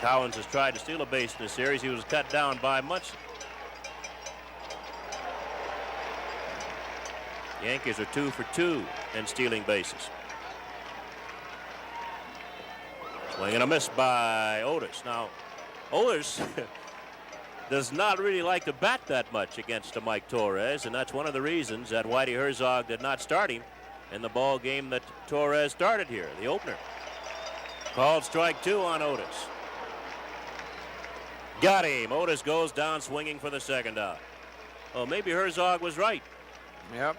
Cowens has tried to steal a base in this series. He was cut down by Munson. Yankees are 2 for 2 in stealing bases. Swing and a miss by Otis. Now, Otis does not really like to bat that much against Mike Torres, and that's one of the reasons that Whitey Herzog did not start him in the ball game that Torres started here, the opener. Called strike 2 on Otis. Got him. Otis goes down swinging for the second out. Oh, maybe Herzog was right. Yep.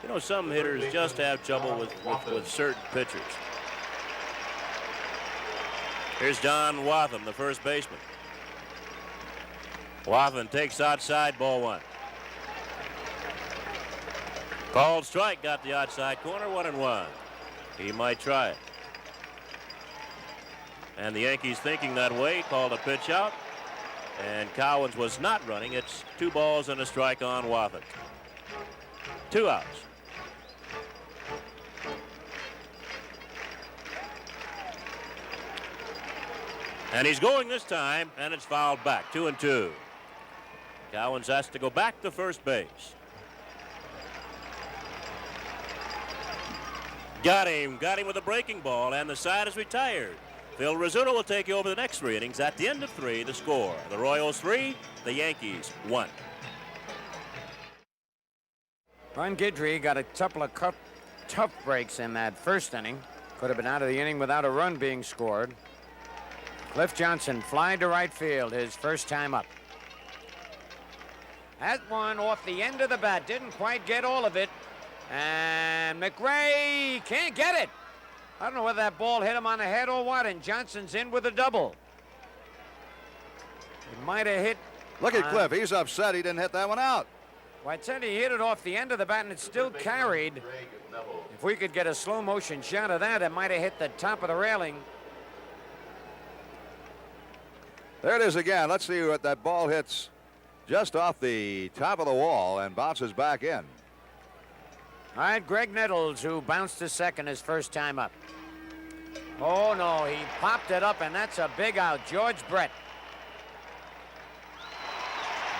You know, some hitters just have trouble with certain pitchers. Here's Don Wathan, the first baseman. Wathan takes outside, ball 1. Called strike, got the outside corner, 1-1. He might try it. And the Yankees thinking that way, called a pitch out. And Cowens was not running. It's 2 balls and a strike on Wathan. 2 outs. And he's going this time, and it's fouled back, 2-2. Cowens has to go back to first base. Got him with a breaking ball, and the side is retired. Phil Rizzuto will take you over the next 3 innings. At the end of 3, the score, the Royals 3, the Yankees 1. Ron Guidry got a couple of tough breaks in that first inning. Could have been out of the inning without a run being scored. Cliff Johnson flying to right field, his first time up. That one off the end of the bat, didn't quite get all of it. And McRae can't get it. I don't know whether that ball hit him on the head or what, and Johnson's in with a double. It might have hit. Look at Cliff, he's upset he didn't hit that one out. Well, I said he hit it off the end of the bat, and it still carried. If we could get a slow motion shot of that, it might have hit the top of the railing. There it is again. Let's see what that ball hits just off the top of the wall and bounces back in. All right, Greg Nettles, who bounced to second his first time up. Oh, no, he popped it up, and that's a big out. George Brett.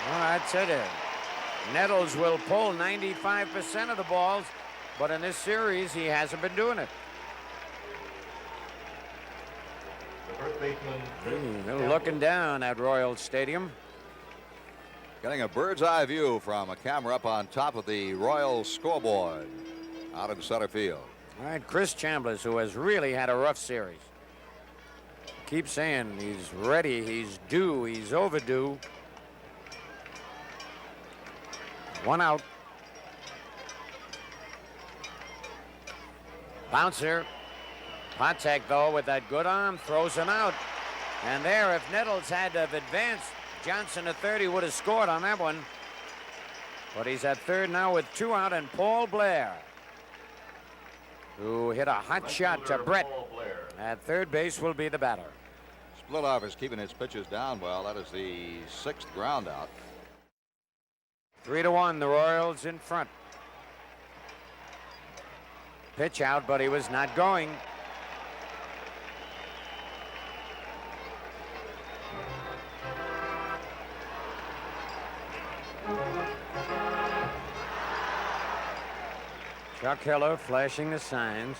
Well, that's it. Nettles will pull 95% of the balls, but in this series, he hasn't been doing it. They're looking down at Royal Stadium. Getting a bird's eye view from a camera up on top of the Royals scoreboard out in center field. All right, Chris Chambliss, who has really had a rough series. Keep saying he's ready, he's due, he's overdue. 1 out. Bouncer. Patek, though, with that good arm, throws him out. And there, if Nettles had to have advanced, Johnson at third, he would have scored on that one. But he's at third now with 2 out, and Paul Blair, who hit a hot shot to Brett at third base, will be the batter. Splitoff is keeping his pitches down well. That is the 6th ground out. 3-1, the Royals in front. Pitch out, but he was not going. Chuck Hiller flashing the signs.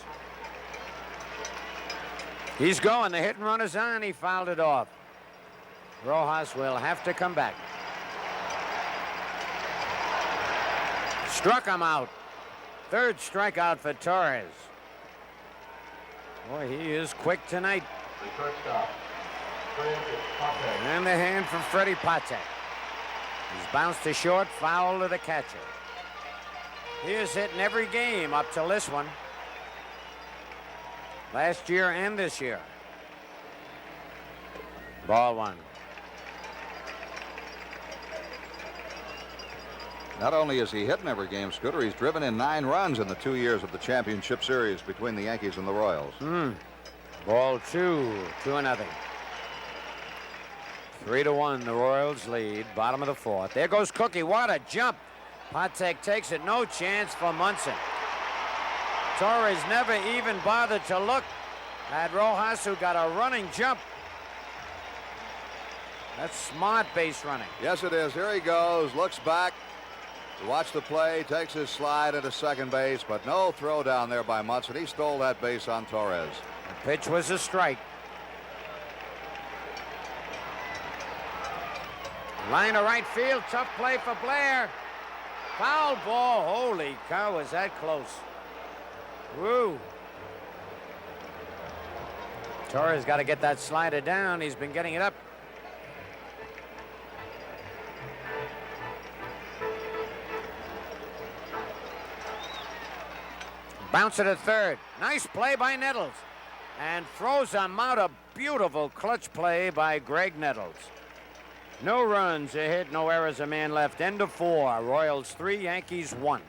He's going. The hit and run is on. He fouled it off. Rojas will have to come back. Struck him out. 3rd strikeout for Torres. Boy, he is quick tonight. And the hand from Freddie Patek. He's bounced to short, foul to the catcher. He is hitting every game up till this one. Last year and this year. Ball 1. Not only is he hitting every game, Scooter, he's driven in 9 runs in the 2 years of the championship series between the Yankees and the Royals. Ball 2, 2-0. 3-1, the Royals lead, bottom of the 4th. There goes Cookie, what a jump. Patek takes it, no chance for Munson. Torres never even bothered to look at Rojas, who got a running jump. That's smart base running. Yes, it is. Here he goes, looks back. To watch the play, takes his slide into second base, but no throw down there by Munson. He stole that base on Torres. The pitch was a strike. Line to right field. Tough play for Blair. Foul ball. Holy cow, was that close. Woo. Torres got to get that slider down. He's been getting it up. Bounce it to third. Nice play by Nettles. And throws him out. A beautiful clutch play by Greg Nettles. No runs, a hit, no errors, a man left. End of 4. Royals 3, Yankees 1.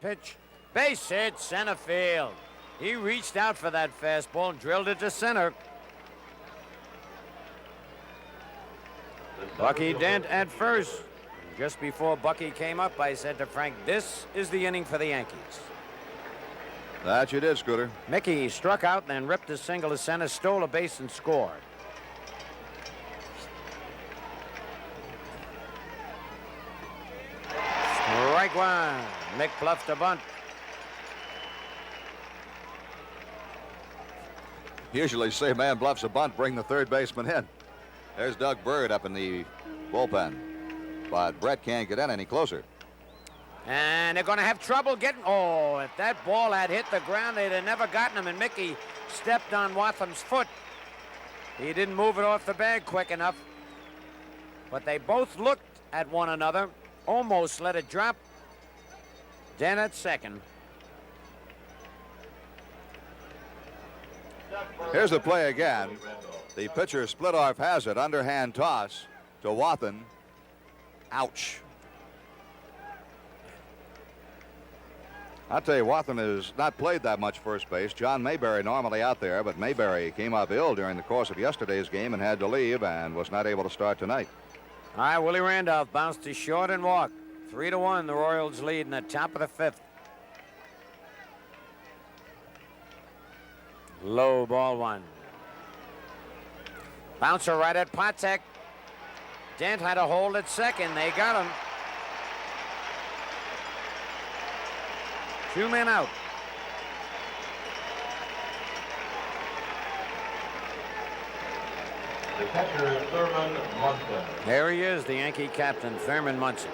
Pitch. Base hit, center field. He reached out for that fastball and drilled it to center. Bucky Dent at first. Just before Bucky came up, I said to Frank, this is the inning for the Yankees. That you did, Scooter. Mickey struck out, then ripped a single to center, stole a base, and scored. Strike one. Mick bluffed a bunt. Usually say man bluffs a bunt, bring the third baseman in. There's Doug Bird up in the bullpen. But Brett can't get in any closer. And they're going to have trouble getting... Oh, if that ball had hit the ground, they'd have never gotten him. And Mickey stepped on Watham's foot. He didn't move it off the bag quick enough. But they both looked at one another, almost let it drop. Dent at second. Here's the play again. The pitcher Splitoff has it. Underhand toss to Wathan. Ouch. I'll tell you, Wathan has not played that much first base. John Mayberry normally out there, but Mayberry came up ill during the course of yesterday's game and had to leave and was not able to start tonight. All right, Willie Randolph bounced to short and walked. 3-1, the Royals lead in the top of the 5th. Low ball one. Bouncer right at Patek. Dent had a hold at second. They got him. 2 men out. The catcher, Thurman Munson. There he is, the Yankee captain, Thurman Munson.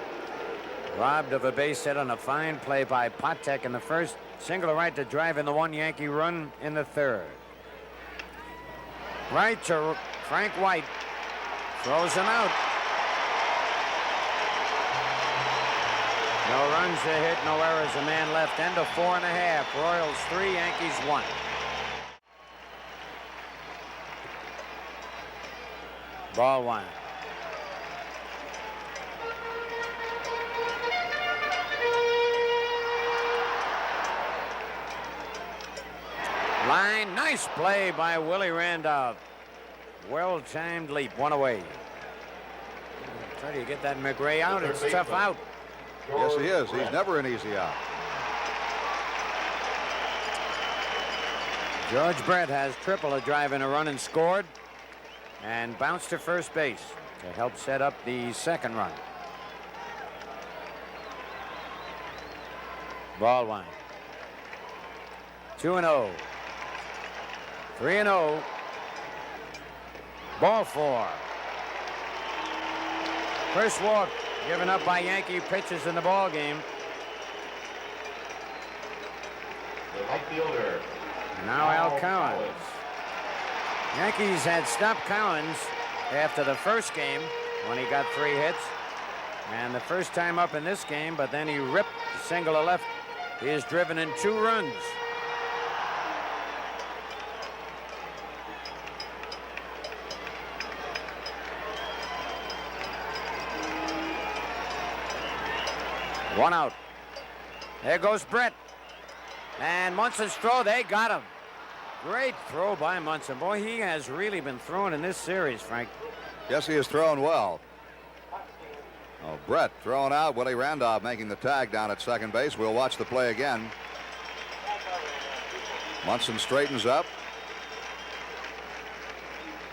Robbed of a base hit on a fine play by Patek in the first. Single to right to drive in the 1 Yankee run in the 3rd. Right to Frank White. Throws him out. No runs, a hit, no errors, a man left. End of 4.5. Royals 3, Yankees 1. Ball one. Line, nice play by Willie Randolph. Well-timed leap, 1 away. Try to get that McRae out. It's tough out. Yes, he is. He's never an easy out. George Brett has triple, a drive and a run, and scored. And bounced to first base to help set up the 2nd run. Ball one. 2-0. 3-0. Ball 4. First walk given up by Yankee pitchers in the ball game. The right fielder. Now Al Collins. Yankees had stopped Collins after the first game when he got 3 hits. And the first time up in this game, but then he ripped the single to left. He has driven in 2 runs. One out. There goes Brett. And Munson's throw, they got him. Great throw by Munson. Boy, he has really been throwing in this series, Frank. Yes, he has thrown well. Oh, Brett throwing out. Willie Randolph making the tag down at second base. We'll watch the play again. Munson straightens up.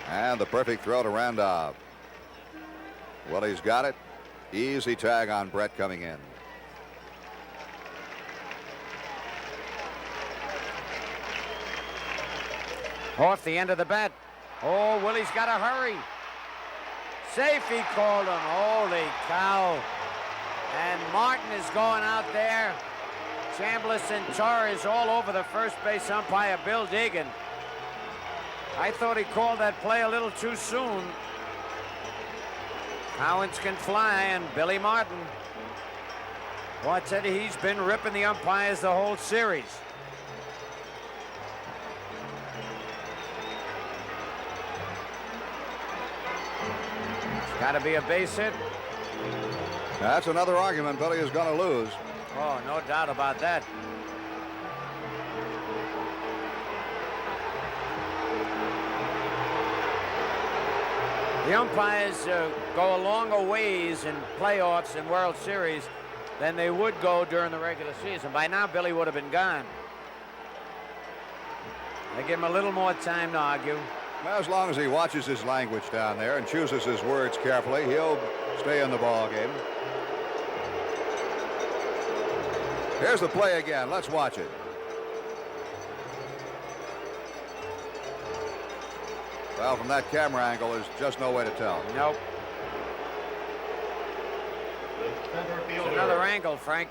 And the perfect throw to Randolph. Willie's got it. Easy tag on Brett coming in. Off the end of the bat. Oh, Willie's got to hurry. Safe, he called him. Holy cow. And Martin is going out there. Chambliss and Torres all over the first base umpire, Bill Deegan. I thought he called that play a little too soon. Cowens can fly, and Billy Martin. Well, I tell you, he's been ripping the umpires the whole series. It's got to be a base hit. That's another argument Billy is going to lose. Oh, no doubt about that. The umpires go a longer ways in playoffs and World Series than they would go during the regular season. By now, Billy would have been gone. They give him a little more time to argue. As long as he watches his language down there and chooses his words carefully, he'll stay in the ball game. Here's the play again. Let's watch it. Well, from that camera angle, there's just no way to tell. Nope. It's another angle, Frank.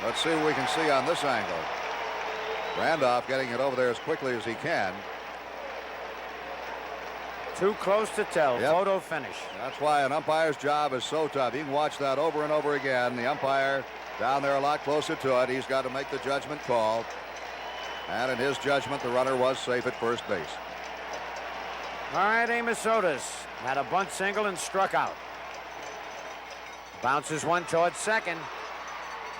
Let's see what we can see on this angle. Randolph getting it over there as quickly as he can. Too close to tell. Yep. Photo finish. That's why an umpire's job is so tough. You can watch that over and over again. The umpire down there a lot closer to it. He's got to make the judgment call. And in his judgment, the runner was safe at first base. All right, Amos Otis had a bunt single and struck out. Bounces one towards second.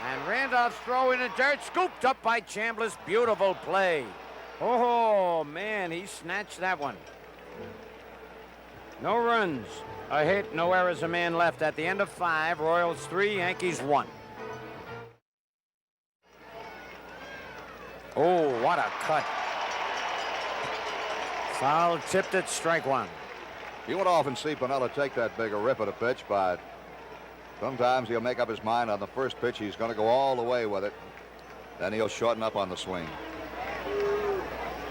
And Randolph's throw in the dirt, scooped up by Chambliss. Beautiful play. Oh, man, he snatched that one. No runs, a hit, no errors, a man left. At the end of 5, Royals 3, Yankees 1. Oh, what a cut. Foul tipped it, strike one. You would often see Pinella take that big a rip at a pitch, but sometimes he'll make up his mind on the first pitch. He's going to go all the way with it. Then he'll shorten up on the swing.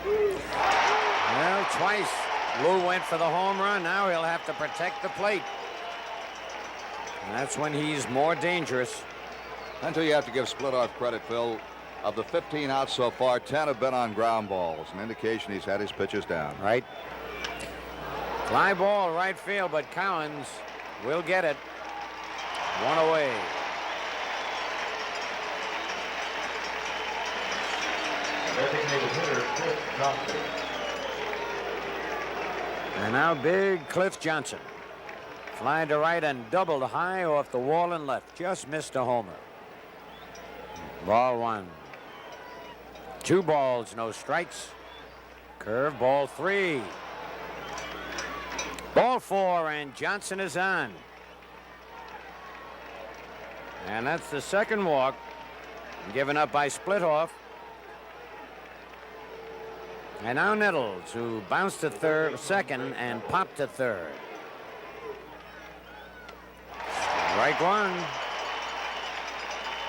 Well, twice Lou went for the home run. Now he'll have to protect the plate. And that's when he's more dangerous. Until you have to give Splitoff credit, Phil. Of the 15 outs so far, 10 have been on ground balls. An indication he's had his pitches down. Right. Fly ball right field, but Cowens will get it. One away. Designated hitter, Cliff Johnson. And now big Cliff Johnson. Fly to right and doubled high off the wall and left. Just missed a homer. Ball one. 2 balls, no strikes. Curve ball 3. Ball 4, and Johnson is on. And that's the second walk given up by Splitoff. And now Nettles, who bounced to second and popped to third. Strike one.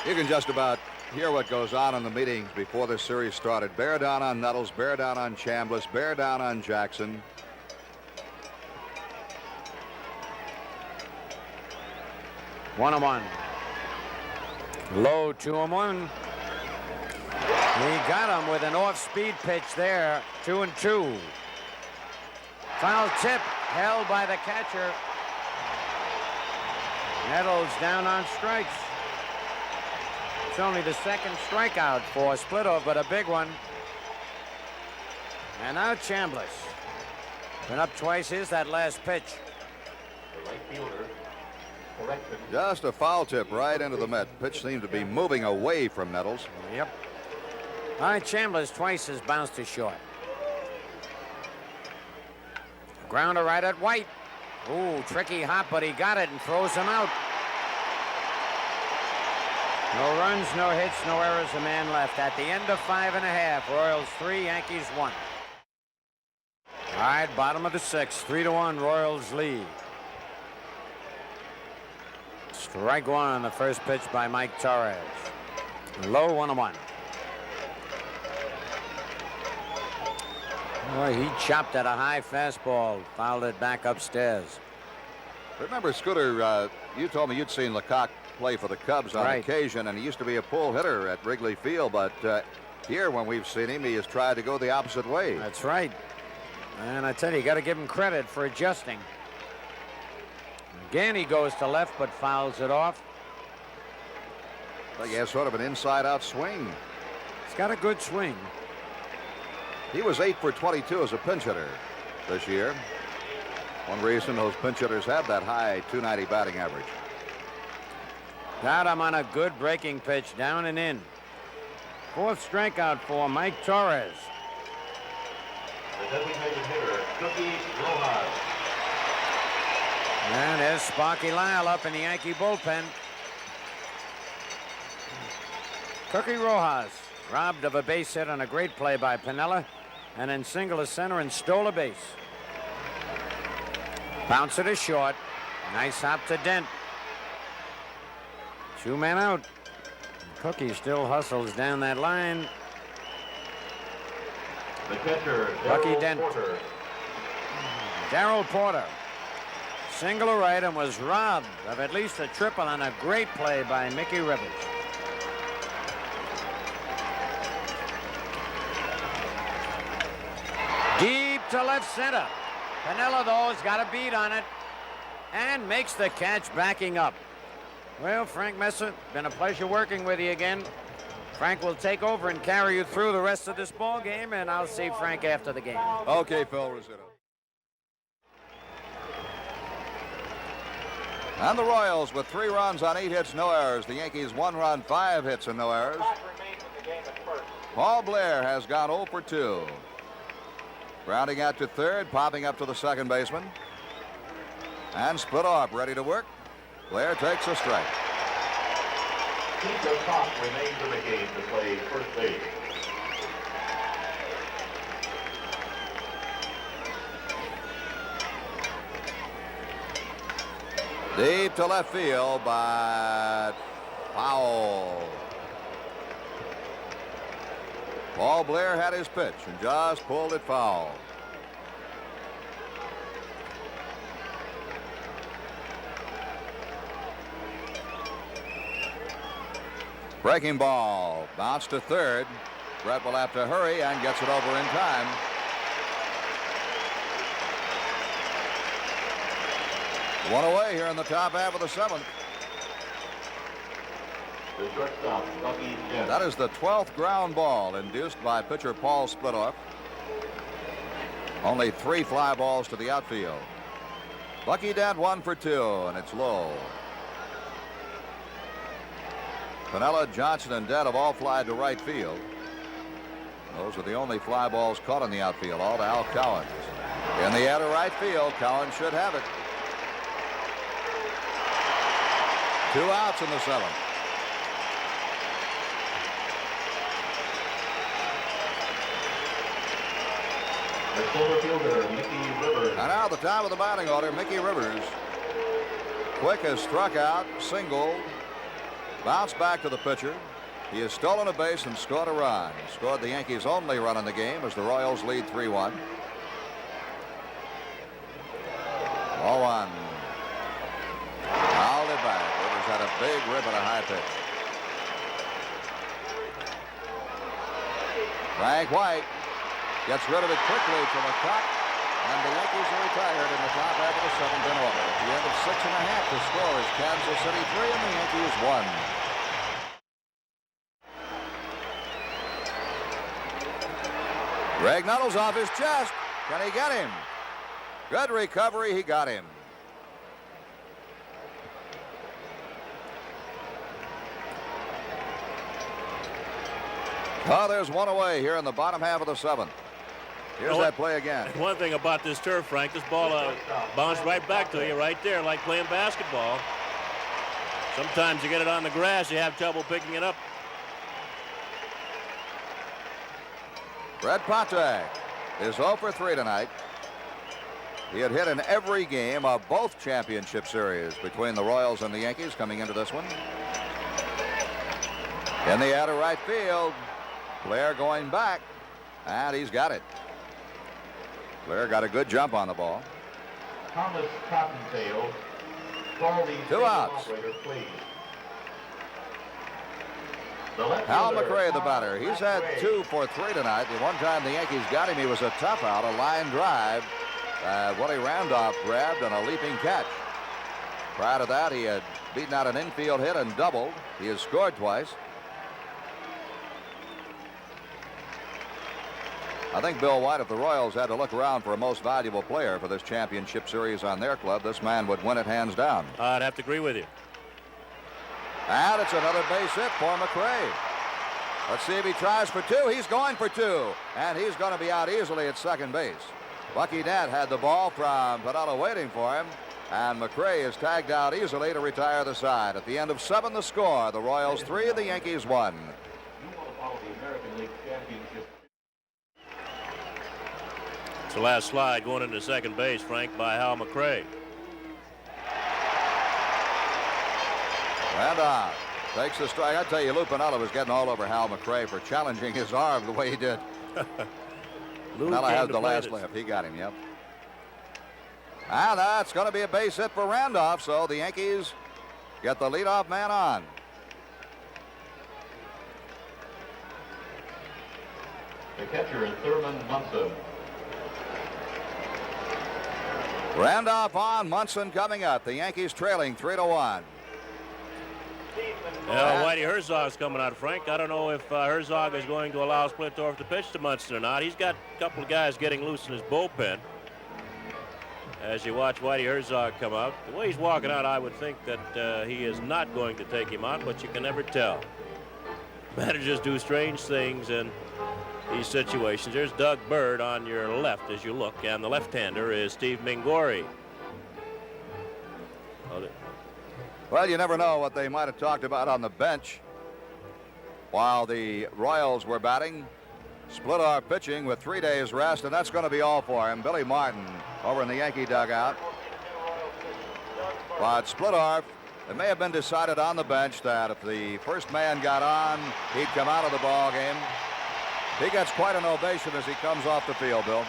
You can just about hear what goes on in the meetings before this series started. Bear down on Nettles, bear down on Chambliss, bear down on Jackson. One and one. Low 2-1. He got him with an off-speed pitch there. 2-2. Foul tip held by the catcher. Nettles down on strikes. It's only the second strikeout for Splitoff, but a big one. And now Chambliss. Been up twice. Here's that last pitch. The right fielder, corrected. Just a foul tip right into the mitt. Pitch seemed to be moving away from Nettles. Yep. All right, Chambliss twice has bounced to short. Grounder right at White. Ooh, tricky hop, but he got it and throws him out. No runs, no hits, no errors, a man left. At the end of 5.5, Royals 3, Yankees 1. All right, bottom of the 6th, 3-1, Royals lead. Strike one on the first pitch by Mike Torres. Low 1-1. Boy, he chopped at a high fastball, fouled it back upstairs. Remember, Scooter, you told me you'd seen Lecoq play for the Cubs on occasion, and he used to be a pull hitter at Wrigley Field, but here, when we've seen him, he has tried to go the opposite way. That's right. And I tell you got to give him credit for adjusting. Again, he goes to left, but fouls it off. He has sort of an inside-out swing. He's got a good swing. He was 8 for 22 as a pinch hitter this year. One reason those pinch hitters have that high 290 batting average. Got him on a good breaking pitch, down and in. Fourth strikeout for Mike Torres. The designated hitter, Cookie Rojas. And there's Sparky Lyle up in the Yankee bullpen. Cookie Rojas robbed of a base hit on a great play by Piniella, and then singled to center and stole a base. Bounce it to short. Nice hop to Dent. 2 men out. Cookie still hustles down that line. The catcher, Lucky Dent. Porter. Darryl Porter. Single to right and was robbed of at least a triple on a great play by Mickey Rivers. Deep to left center. Piniella, though, has got a beat on it and makes the catch backing up. Well, Frank Messer, been a pleasure working with you again. Frank will take over and carry you through the rest of this ball game, and I'll see Frank after the game. Okay, Phil Rizzuto. And the Royals with 3 runs on 8 hits, no errors. The Yankees 1 run, 5 hits and no errors. Paul Blair has gone 0 for 2. Grounding out to third, popping up to the second baseman. And split off, ready to work. Blair takes a strike. Keith Cox remains in the game to play first base. Deep to left field, but foul. Paul Blair had his pitch and just pulled it foul. Breaking ball, bounce to third. Brett will have to hurry and gets it over in time. One away here in the top half of the 7th. The shortstop, Bucky Dent. That is the 12th ground ball induced by pitcher Paul Splitoff. Only 3 fly balls to the outfield. Bucky Dent 1 for 2, and it's low. Piniella, Johnson, and Dent have all flied to right field. Those are the only fly balls caught in the outfield, all to Al Collins. In the air to right field, Collins should have it. 2 outs in the 7th. The center fielder, Mickey Rivers. And now at the top of the batting order, Mickey Rivers. Quick has struck out, singled, bounced back to the pitcher. He has stolen a base and scored a run. Scored the Yankees' only run in the game as the Royals lead 3-1. 0-1. Fouled it back. Rivers had a big rip and a high pitch. Frank White gets rid of it quickly to Lecoq, and the Yankees are retired in the top half of the 7th in order. At the end of 6 1/2, the score is Kansas City 3 and the Yankees 1. Greg Nuttall's off his chest. Can he get him? Good recovery. He got him. Oh, there's one away here in the bottom half of the 7th. Here's that play again. One thing about this turf, Frank, this ball bounced right back to you right there, like playing basketball. Sometimes you get it on the grass, you have trouble picking it up. Brett Pontek is 0 for 3 tonight. He had hit in every game of both championship series between the Royals and the Yankees coming into this one. In the air to right field. Blair going back, and he's got it. Blair got a good jump on the ball. Thomas Cottontail. Call the 2 outs. operator, please. Hal McRae, the batter. He's had 2 for 3 tonight. The one time the Yankees got him, he was a tough out, a line drive. Willie Randolph grabbed on a leaping catch. Prior to that, he had beaten out an infield hit and doubled. He has scored twice. I think Bill White, if the Royals had to look around for a most valuable player for this championship series on their club, this man would win it hands down. I'd have to agree with you. And it's another base hit for McRae. Let's see if he tries for 2. He's going for 2. And he's going to be out easily at second base. Bucky Dent had the ball from Pinella waiting for him. And McRae is tagged out easily to retire the side. At the end of 7, the score. The Royals 3, the Yankees 1. It's the last slide going into second base, Frank, by Hal McRae. Randolph takes the strike. I tell you, Lou Pinella was getting all over Hal McRae for challenging his arm the way he did. Pinella has the last left. He got him, yep. And that's going to be a base hit for Randolph, so the Yankees get the leadoff man on. The catcher is Thurman Munson. Randolph on, Munson coming up. The Yankees trailing 3-1. Yeah, Whitey Herzog's coming out, Frank. I don't know if Herzog is going to allow Splittorff to pitch to Munson or not. He's got a couple of guys getting loose in his bullpen. As you watch Whitey Herzog come out, the way he's walking out, I would think that he is not going to take him out, but you can never tell. Managers do strange things in these situations. There's Doug Bird on your left as you look, and the left-hander is Steve Mingori. Well, you never know what they might have talked about on the bench while the Royals were batting. Splittorff pitching with 3 days rest, and that's going to be all for him. Billy Martin over in the Yankee dugout. But Splittorff, it may have been decided on the bench that if the first man got on, he'd come out of the ball game. He gets quite an ovation as he comes off the field, Bill.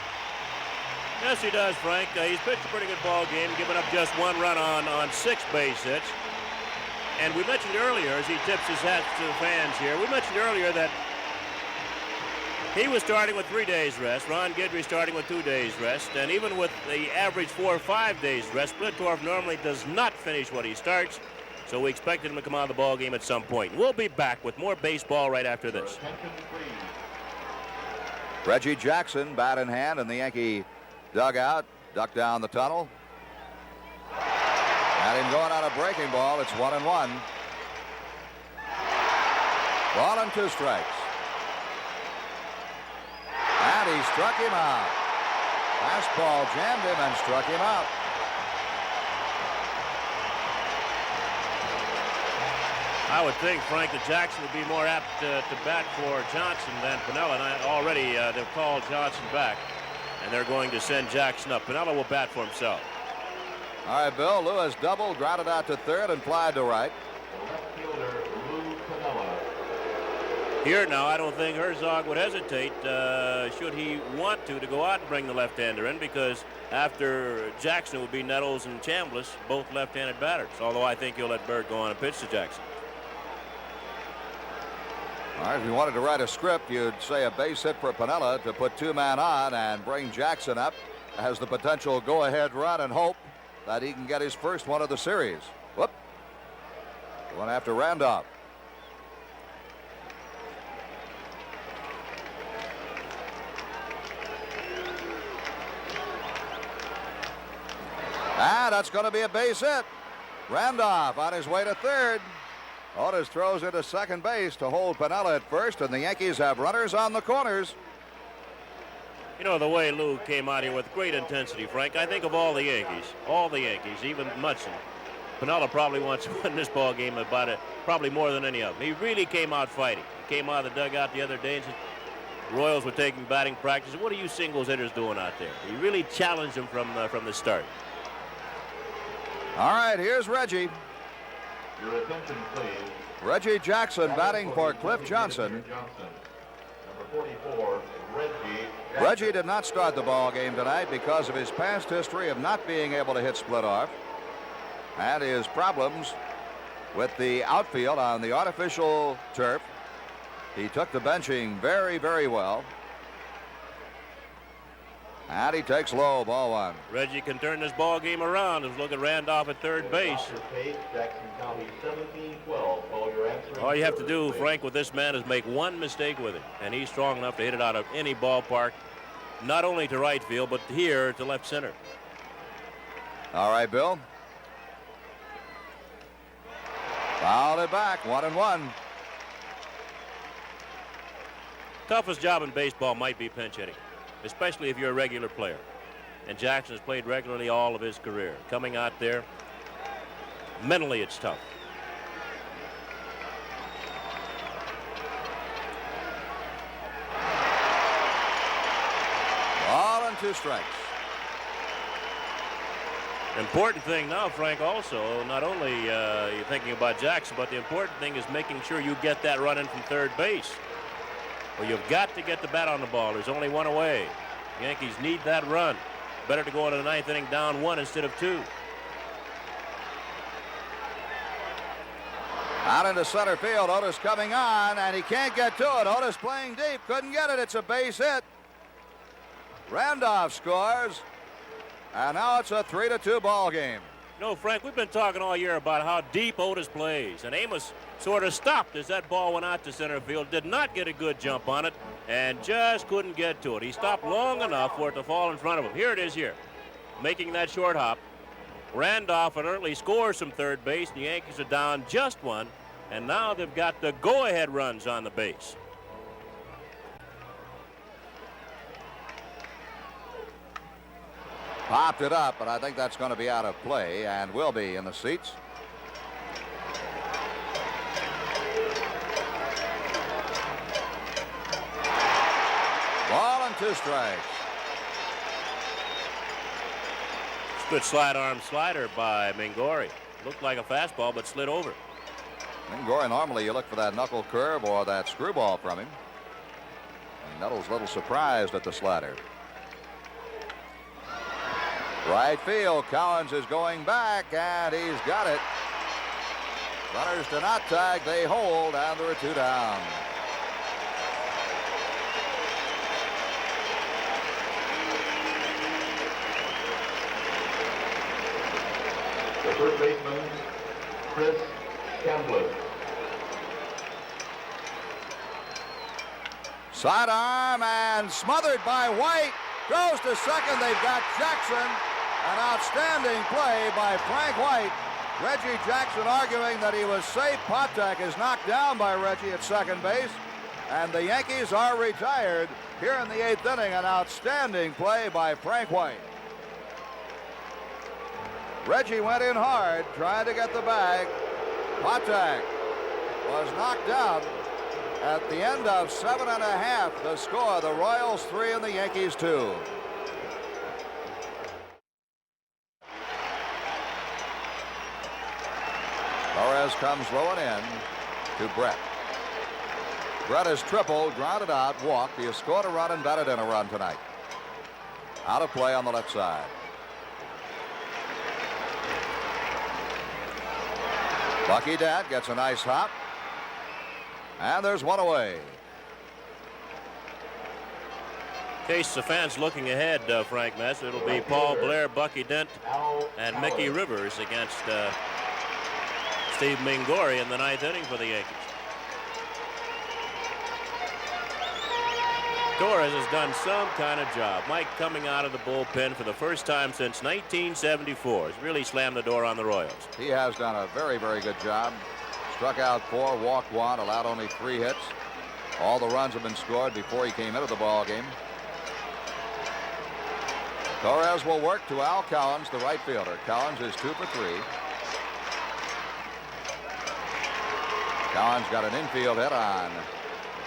Yes, he does, Frank. He's pitched a pretty good ball game, giving up just 1 run on 6 base hits. And we mentioned earlier, as he tips his hat to the fans here, we mentioned earlier that he was starting with 3 days rest. Ron Guidry starting with 2 days rest. And even with the average 4 or 5 days rest, Splittorff normally does not finish what he starts. So we expected him to come out of the ball game at some point. We'll be back with more baseball right after this. Reggie Jackson, bat in hand, in the Yankee dugout, ducked down the tunnel. And him going on a breaking ball. It's 1-1. Ball and 2 strikes. And he struck him out. Fastball jammed him and struck him out. I would think, Frank, that Jackson would be more apt to bat for Johnson than Pinella. And already they've called Johnson back, and they're going to send Jackson up. Pinella will bat for himself. All right, Bill. Lewis doubled, grounded out to third, and flied to right. Here now, I don't think Herzog would hesitate, should he want to go out and bring the left-hander in, because after Jackson would be Nettles and Chambliss, both left-handed batters, although I think he'll let Bird go on and pitch to Jackson. All right, if you wanted to write a script, you'd say a base hit for Pinella to put 2-man on and bring Jackson up as the potential go-ahead run and hope that he can get his first one of the series. Whoop. Going after Randolph. And that's going to be a base hit. Randolph on his way to third. Otis throws into second base to hold Pinella at first, and the Yankees have runners on the corners. You know, the way Lou came out here with great intensity, Frank, I think of all the Yankees, even Munson, Pinella probably wants to win this ball game probably more than any of them. He really came out fighting. He came out of the dugout the other day and said, Royals were taking batting practice. What are you singles hitters doing out there? He really challenged them from the start. All right, here's Reggie. Your attention, please. Reggie Jackson batting for Cliff Johnson. Number 44, Reggie. Reggie did not start the ball game tonight because of his past history of not being able to hit split off and his problems with the outfield on the artificial turf. He took the benching very, very well. And he takes low, ball one. Reggie can turn this ball game around. Let's look at Randolph at third base. All you have to do, Frank, with this man is make one mistake with it, and he's strong enough to hit it out of any ballpark, not only to right field, but here to left center. All right, Bill. Fouled it back, 1-1. Toughest job in baseball might be pinch hitting, especially if you're a regular player. And Jackson has played regularly all of his career. Coming out there, mentally it's tough. Ball and 2 strikes. Important thing now, Frank, also, not only you're thinking about Jackson, but the important thing is making sure you get that run in from third base. Well, you've got to get the bat on the ball. There's only one away. The Yankees need that run. Better to go into the 9th inning down 1 instead of 2. Out into center field. Otis coming on, and he can't get to it. Otis playing deep. Couldn't get it. It's a base hit. Randolph scores. And now it's a 3-2 ball game. You know, Frank, we've been talking all year about how deep Otis plays. And Amos sort of stopped as that ball went out to center field. Did not get a good jump on it and just couldn't get to it. He stopped long enough for it to fall in front of him. Here it is here. Making that short hop. Randolph inertly scores from third base. And the Yankees are down just 1. And now they've got the go-ahead runs on the base. Popped it up, but I think that's going to be out of play and will be in the seats. Ball and 2 strikes. Good slide arm slider by Mingori. Looked like a fastball, but slid over. Mingori, normally you look for that knuckle curve or that screwball from him. And Nettles a little surprised at the slider. Right field, Collins is going back, and he's got it. Runners do not tag, they hold, and there are 2 down. The first baseman, Chris Campbell. Sidearm and smothered by White. Goes to second. They've got Jackson. An outstanding play by Frank White. Reggie Jackson arguing that he was safe. Patek is knocked down by Reggie at second base. And the Yankees are retired here in the 8th inning. An outstanding play by Frank White. Reggie went in hard, trying to get the bag. Patek was knocked down. At the end of 7.5, the score, the Royals 3 and the Yankees 2. Torres comes low and in to Brett. Brett has tripled, grounded out, walked. He has scored a run and batted in a run tonight. Out of play on the left side. Bucky Dent gets a nice hop. And there's 1 away. In case the fans looking ahead, Frank Mess, it'll be Paul Blair, Bucky Dent, and Mickey Rivers against Steve Mingori in the 9th inning for the Yankees. Torres has done some kind of job. Mike coming out of the bullpen for the first time since 1974. He's really slammed the door on the Royals. He has done a very, very good job. Struck out 4, walked 1, allowed only 3 hits. All the runs have been scored before he came into the ball game. Torres will work to Al Collins, the right fielder. Collins is 2 for 3. Collins got an infield hit on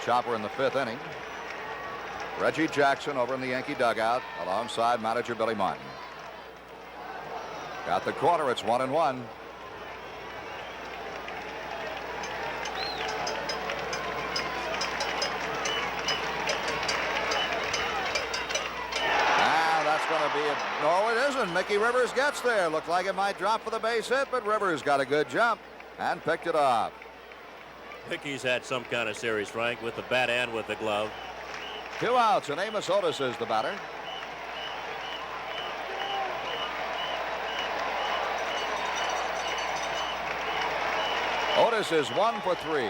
Chopper in the 5th inning. Reggie Jackson over in the Yankee dugout alongside manager Billy Martin. Got the corner. It's 1-1. be a... No, it isn't. Mickey Rivers gets there. Looked like it might drop for the base hit, but Rivers got a good jump and picked it off. Mickey's had some kind of series, Frank, with the bat and with the glove. 2 outs, and Amos Otis is the batter. Otis is 1 for 3.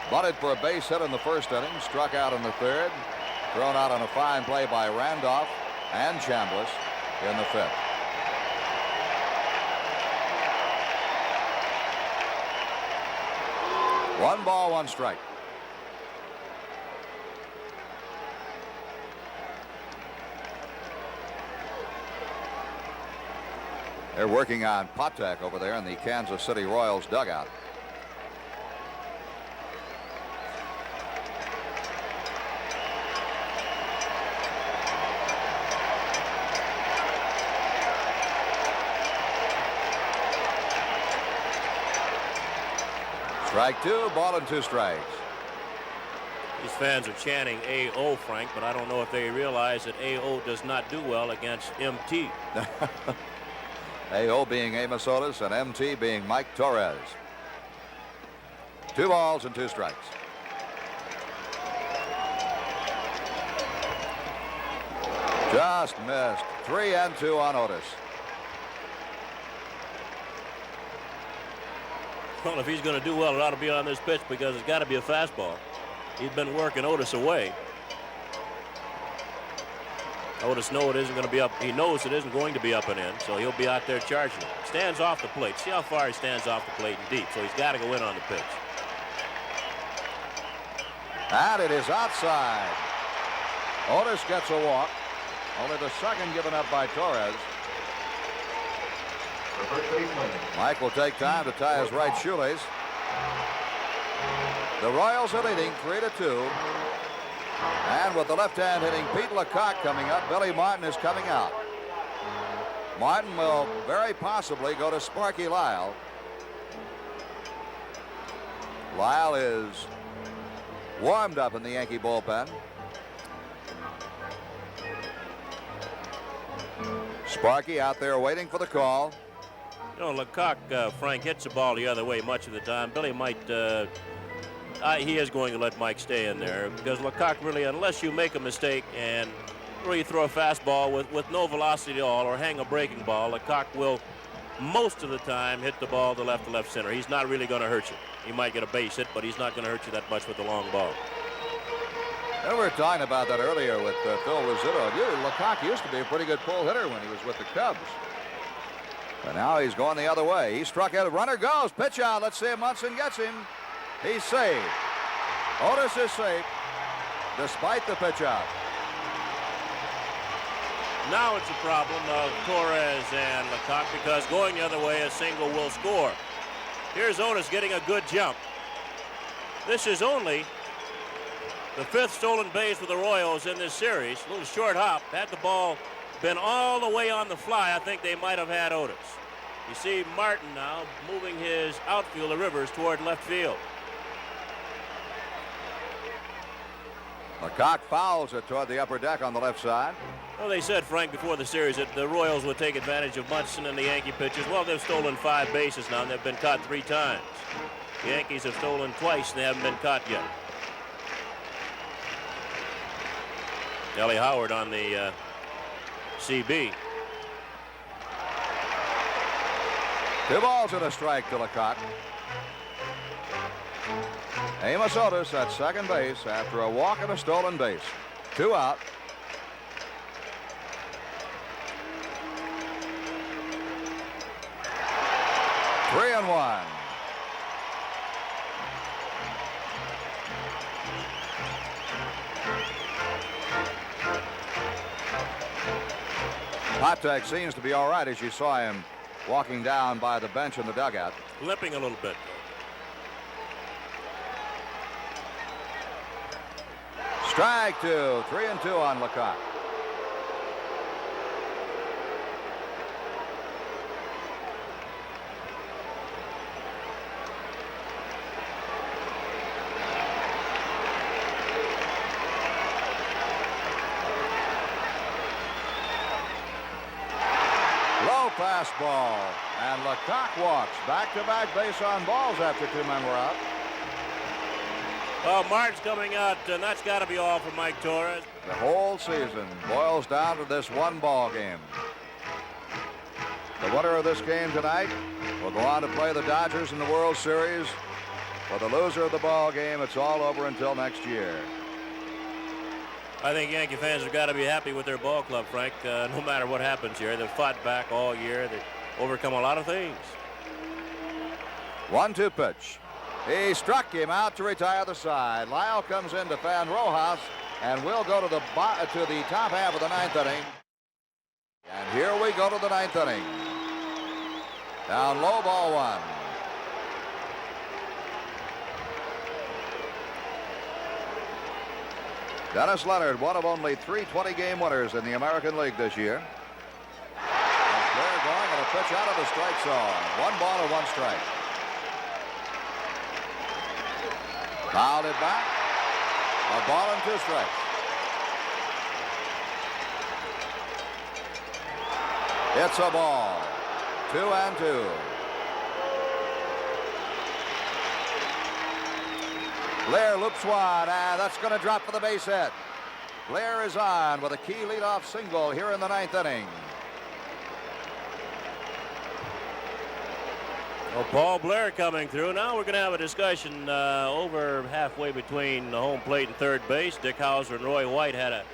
Bunted for a base hit in the first inning, struck out in the third, thrown out on a fine play by Randolph and Chambliss in the fifth. One ball, one strike. They're working on Patek over there in the Kansas City Royals dugout. Strike 2, ball and 2 strikes. These fans are chanting AO, Frank, but I don't know if they realize that AO does not do well against MT. AO being Amos Otis and MT being Mike Torres. 2 balls and 2 strikes. Just missed. 3-2 on Otis. Well, if he's going to do well, it ought to be on this pitch because it's got to be a fastball. He's been working Otis away. Otis knows it isn't going to be up. He knows it isn't going to be up and in, so he'll be out there charging it. Stands off the plate. See how far he stands off the plate and deep, so he's got to go in on the pitch. And it is outside. Otis gets a walk. Only the second given up by Torres. Mike will take time to tie his right shoelace. The Royals are leading 3-2. And with the left hand hitting Pete Lecoq coming up, Billy Martin is coming out. Martin will very possibly go to Sparky Lyle. Lyle is warmed up in the Yankee bullpen. Sparky out there waiting for the call. You know, Lecoq, Frank, hits the ball the other way much of the time. Billy might, he is going to let Mike stay in there because Lecoq really, unless you make a mistake and really throw a fastball with no velocity at all or hang a breaking ball, Lecoq will most of the time hit the ball to left center. He's not really going to hurt you. He might get a base hit, but he's not going to hurt you that much with the long ball. We were talking about that earlier with Phil Rizzuto. Lecoq used to be a pretty good pull hitter when he was with the Cubs. But now he's going the other way. He struck out. Runner goes. Pitch out. Let's see if Munson gets him. He's safe. Otis is safe despite the pitch out. Now it's a problem of Torres and Lecoq because going the other way, a single will score. Here's Otis getting a good jump. This is only the 5th stolen base for the Royals in this series. A little short hop. Had the ball been all the way on the fly, I think they might have had Otis. You see Martin now moving his outfielder Rivers toward left field. Lecoq fouls it toward the upper deck on the left side. Well, they said, Frank, before the series that the Royals would take advantage of Munson and the Yankee pitchers. Well, they've stolen 5 bases now, and they've been caught 3 times. The Yankees have stolen twice, and they haven't been caught yet. Ellie Howard on the CB. 2 balls and a strike to Lecoq. Amos Otis at second base after a walk and a stolen base. 2 out. Three and 1. Patek seems to be all right as you saw him walking down by the bench in the dugout. Limping a little bit. Strike 2. 3-2 on Lecoq. fastball. And Lecoq walks. Back-to-back base on balls after 2 men were out. Well, Martin's coming out, and that's got to be all for Mike Torres. The whole season boils down to this one ball game. The winner of this game tonight will go on to play the Dodgers in the World Series. For the loser of the ball game, it's all over until next year. I think Yankee fans have got to be happy with their ball club, Frank, no matter what happens here. They've fought back all year. They've overcome a lot of things. 1-2 pitch. He struck him out to retire the side. Lyle comes in to fan Rojas, and we'll go to the top half of the 9th inning. And here we go to the 9th inning. Down low, ball 1. Dennis Leonard, one of only 3 20-game winners in the American League this year. And Blair going on a pitch out of the strike zone. 1 ball and 1 strike. Fouled it back. A ball and 2 strikes. It's a ball. 2-2. Blair loops one, and that's going to drop for the base hit. Blair is on with a key leadoff single here in the 9th inning. Well, Paul Blair coming through. Now we're going to have a discussion over halfway between the home plate and third base. Dick Hauser and Roy White had a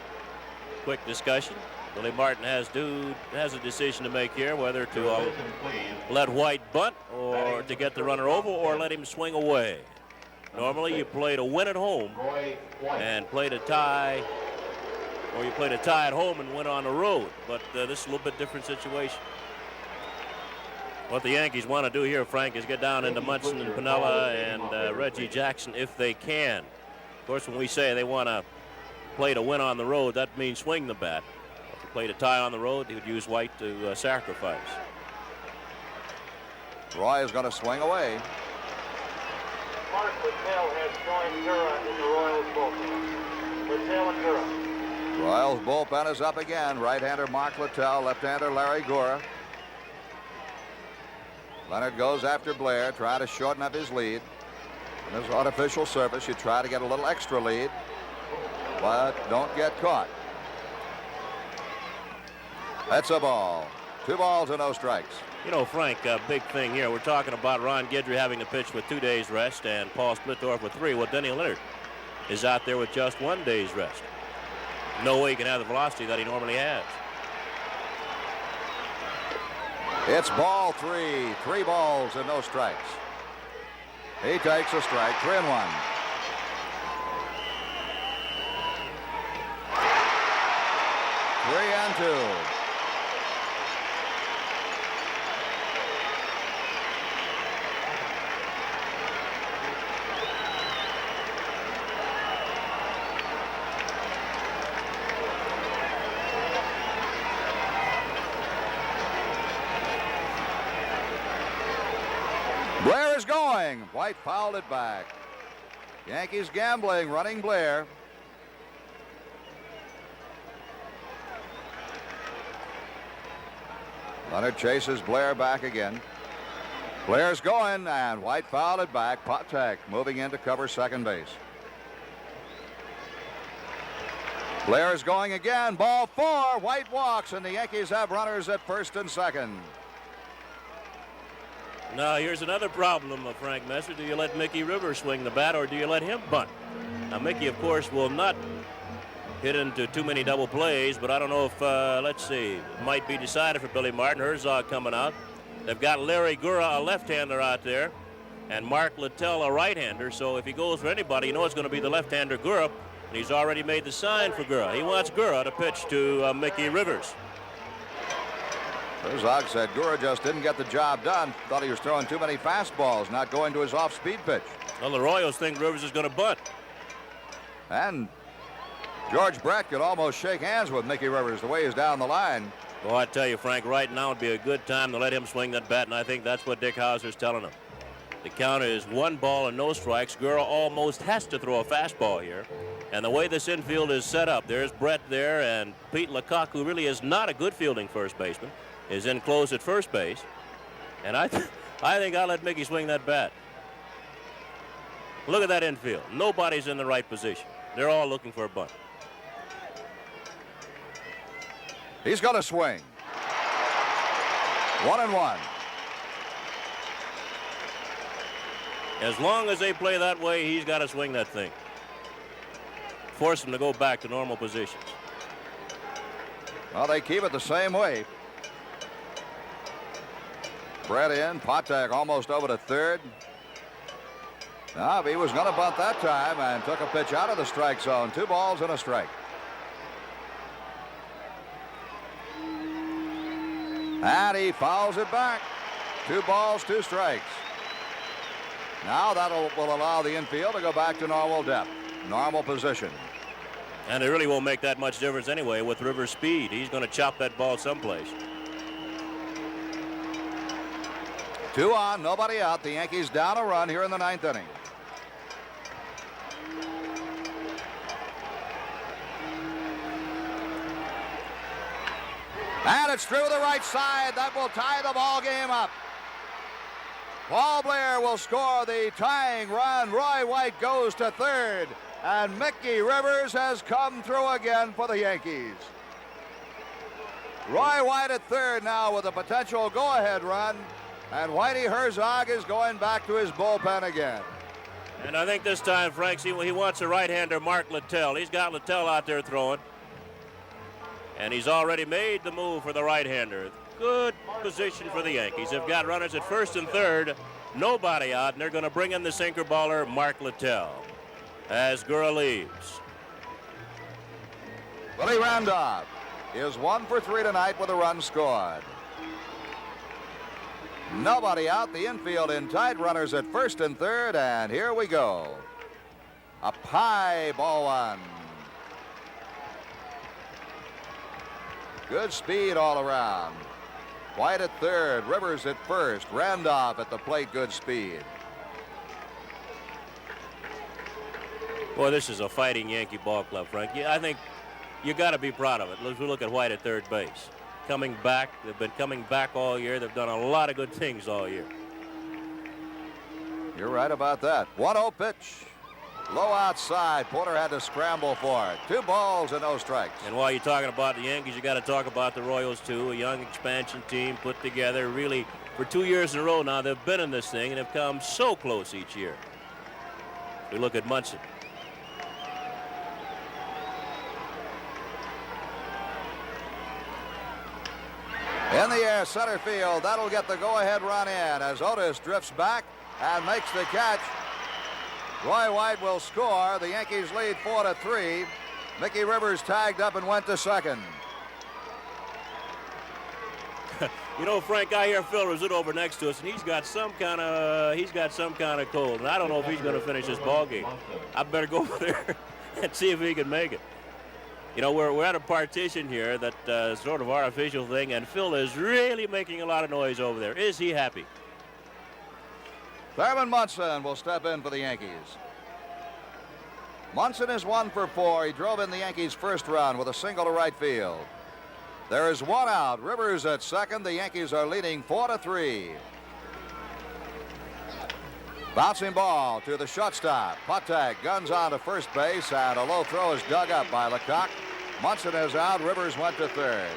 quick discussion. Willie Martin has a decision to make here, whether to let White bunt or to get the runner over or let him swing away. Normally you play to win at home and play to tie, or you play to tie at home and win on the road. But this is a little bit different situation. What the Yankees want to do here, Frank, is get down into Munson and Piniella and Reggie Jackson if they can. Of course, when we say they want to play to win on the road, that means swing the bat. If they play to tie on the road, they would use White to sacrifice. Roy is going to swing away. Mark Littell has joined Gura in the Royals bullpen. Littell and Gura. Royals bullpen is up again. Right-hander Mark Littell, left-hander Larry Gura. Leonard goes after Blair, trying to shorten up his lead. On this artificial surface, you try to get a little extra lead, but don't get caught. That's a ball. 2 balls and no strikes. You know, Frank, a big thing here. We're talking about Ron Guidry having to pitch with 2 days rest and Paul Splittorff with 3. Well, Denny Leonard is out there with just 1 day's rest. No way he can have the velocity that he normally has. It's ball 3. 3 balls and no strikes. He takes a strike. 3-1. Three and 2. Blair is going. White fouled it back. Yankees gambling, running Blair. Leonard chases Blair back again. Blair's going, and White fouled it back. Patek moving in to cover second base. Blair is going again. Ball 4. White walks, and the Yankees have runners at first and second. Now, here's another problem, Frank Messer. Do you let Mickey Rivers swing the bat, or do you let him bunt? Now, Mickey, of course, will not hit into too many double plays, but I don't know if, let's see, it might be decided for Billy Martin. Herzog coming out. They've got Larry Gura, a left-hander, out there, and Mark Littell, a right-hander. So if he goes for anybody, you know it's going to be the left-hander Gura, and he's already made the sign for Gura. He wants Gura to pitch to Mickey Rivers. Herzog said Gura just didn't get the job done. Thought he was throwing too many fastballs, not going to his off-speed pitch. Well, the Royals think Rivers is going to bunt. And George Brett could almost shake hands with Mickey Rivers the way he's down the line. Well, I tell you, Frank, right now would be a good time to let him swing that bat, and I think that's what Dick Hauser's telling him. The count is 1 ball and no strikes. Gura almost has to throw a fastball here. And the way this infield is set up, there's Brett there, and Pete Lecoq, who really is not a good fielding first baseman. is in close at first base. And I think I'll let Mickey swing that bat. Look at that infield. Nobody's in the right position. They're all looking for a bunt. He's going to swing. 1-1. As long as they play that way, he's got to swing that thing. Force them to go back to normal positions. Well, they keep it the same way. Brett in, Patek almost over to third. Now, he was going to bunt that time and took a pitch out of the strike zone. 2 balls and a strike. And he fouls it back. 2 balls, 2 strikes. Now that will allow the infield to go back to normal depth, normal position. And it really won't make that much difference anyway with Rivers' speed. He's going to chop that ball someplace. 2 on, nobody out. The Yankees down a run here in the 9th inning. And it's through the right side. That will tie the ball game up. Paul Blair will score the tying run. Roy White goes to third. And Mickey Rivers has come through again for the Yankees. Roy White at third now with a potential go-ahead run. And Whitey Herzog is going back to his bullpen again. And I think this time, Frank, he wants a right-hander, Mark Littell. He's got Littell out there throwing. And he's already made the move for the right-hander. Good position for the Yankees. They've got runners at first and third. Nobody out, and they're going to bring in the sinker baller, Mark Littell, as Gurr leaves. Willie Randolph is 1 for 3 tonight with a run scored. Nobody out. The infield in tight. Runners at first and third, and here we go. A high ball one. Good speed all around. White at third, Rivers at first, Randolph at the plate, good speed. Boy, this is a fighting Yankee ball club, Frank. Yeah, I think you got to be proud of it. Let's look at White at third base. Coming back, they've been coming back all year. They've done a lot of good things all year. You're right about that. 1-0 pitch. Low outside. Porter had to scramble for it. 2 balls and no strikes. And while you're talking about the Yankees, you got to talk about the Royals, too. A young expansion team put together. Really, for 2 years in a row now, they've been in this thing and have come so close each year. We look at Munson. In the air, center field. That'll get the go-ahead run in as Otis drifts back and makes the catch. Roy White will score. The Yankees lead 4-3. Mickey Rivers tagged up and went to second. You know, Frank, I hear Phil Rizzuto over next to us, and he's got some kind of cold, and I don't know if he's going to finish this ball game. I better go over there and see if he can make it. You know, we're at a partition here that sort of our official thing, and Phil is really making a lot of noise over there. Is he happy? Thurman Munson will step in for the Yankees. Munson is 1 for 4. He drove in the Yankees' first run with a single to right field. There is 1 out. Rivers at second. The Yankees are leading 4-3. Bouncing ball to the shortstop. Patek guns on to first base, and a low throw is dug up by Lecoq. Munson is out. Rivers went to third.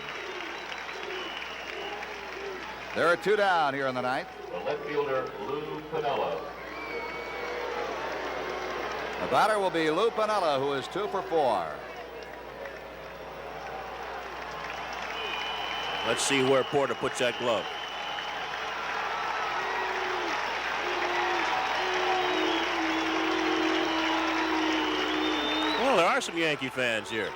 There are 2 down here in the 9th. The left fielder, Lou Piniella. The batter will be Lou Piniella, who is 2 for 4. Let's see where Porter puts that glove. Well, there are some Yankee fans here.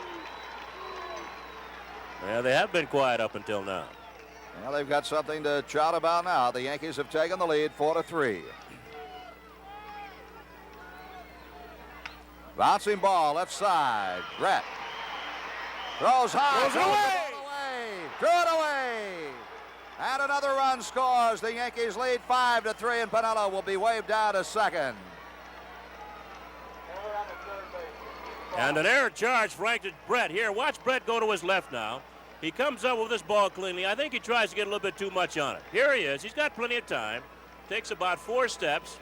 Yeah, they have been quiet up until now. Well, they've got something to shout about now. The Yankees have taken the lead 4-3. Bouncing ball left side. Brett throws high. Throws it away. Threw it away. And another run scores. The Yankees lead 5-3, and Piniella will be waved down to second. And an error charge, Frank, to Brett. Here, watch Brett go to his left now. He comes up with this ball cleanly. I think he tries to get a little bit too much on it. Here he is. He's got plenty of time. Takes about 4 steps.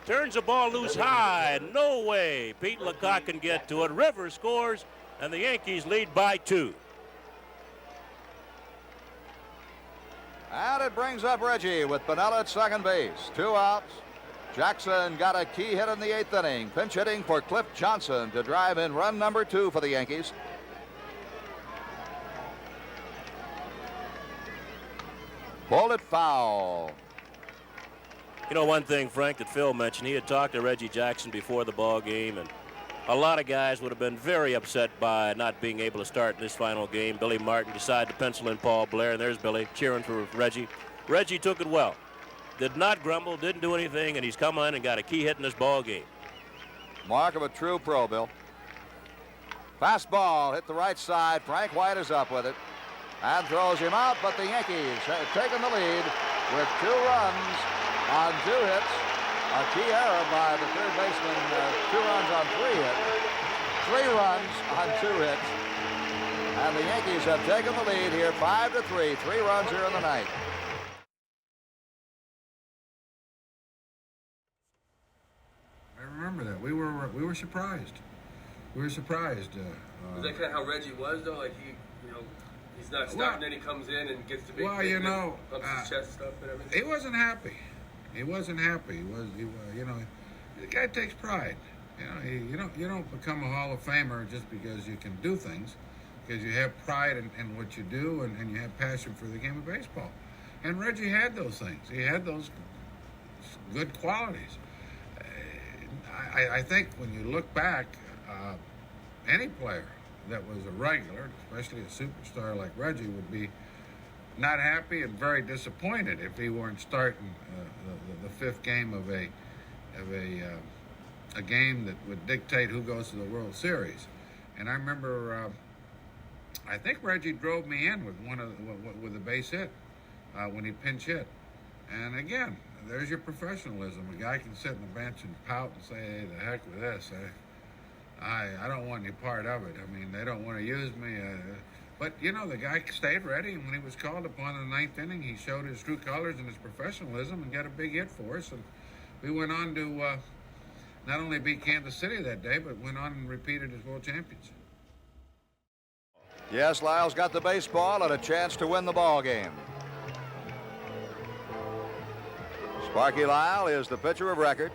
Turns the ball loose high. No way Pete Lecoq can get to it. Rivers scores, and the Yankees lead by 2. And it brings up Reggie with Piniella at second base. 2 outs. Jackson got a key hit in the 8th inning. Pinch hitting for Cliff Johnson to drive in run number 2 for the Yankees. Pulled it foul. You know, one thing, Frank, that Phil mentioned, he had talked to Reggie Jackson before the ball game, and a lot of guys would have been very upset by not being able to start in this final game. Billy Martin decided to pencil in Paul Blair, and there's Billy cheering for Reggie. Reggie took it well. Did not grumble, didn't do anything, and he's come on and got a key hit in this ball game. Mark of a true pro, Bill. Fastball hit the right side. Frank White is up with it and throws him out, but the Yankees have taken the lead with 2 runs on 2 hits. A key error by the third baseman, 2 runs on 3 hits. 3 runs on 2 hits. And the Yankees have taken the lead here 5-3. 3 runs here in the ninth. I remember that. We were surprised. We were surprised. Was that kind of how Reggie was, though? Like he's not stopping, then he comes in and gets the big. Well, you know, pumps his chest up and everything. He wasn't happy. He wasn't happy. You know, the guy takes pride. You know, you don't become a Hall of Famer just because you can do things, because you have pride in what you do and you have passion for the game of baseball. And Reggie had those things. He had those good qualities. I think when you look back, any player that was a regular, especially a superstar like Reggie, would be not happy and very disappointed if he weren't starting the 5th game of a game that would dictate who goes to the World Series. And I remember, I think Reggie drove me in with a base hit when he pinch hit. And again, there's your professionalism. A guy can sit on the bench and pout and say, "Hey, the heck with this. I don't want any part of it. I mean, they don't want to use me." But, you know, the guy stayed ready, and when he was called upon in the 9th inning, he showed his true colors and his professionalism and got a big hit for us. And we went on to not only beat Kansas City that day, but went on and repeated as world champions. Yes, Lyle's got the baseball and a chance to win the ball game. Sparky Lyle is the pitcher of record.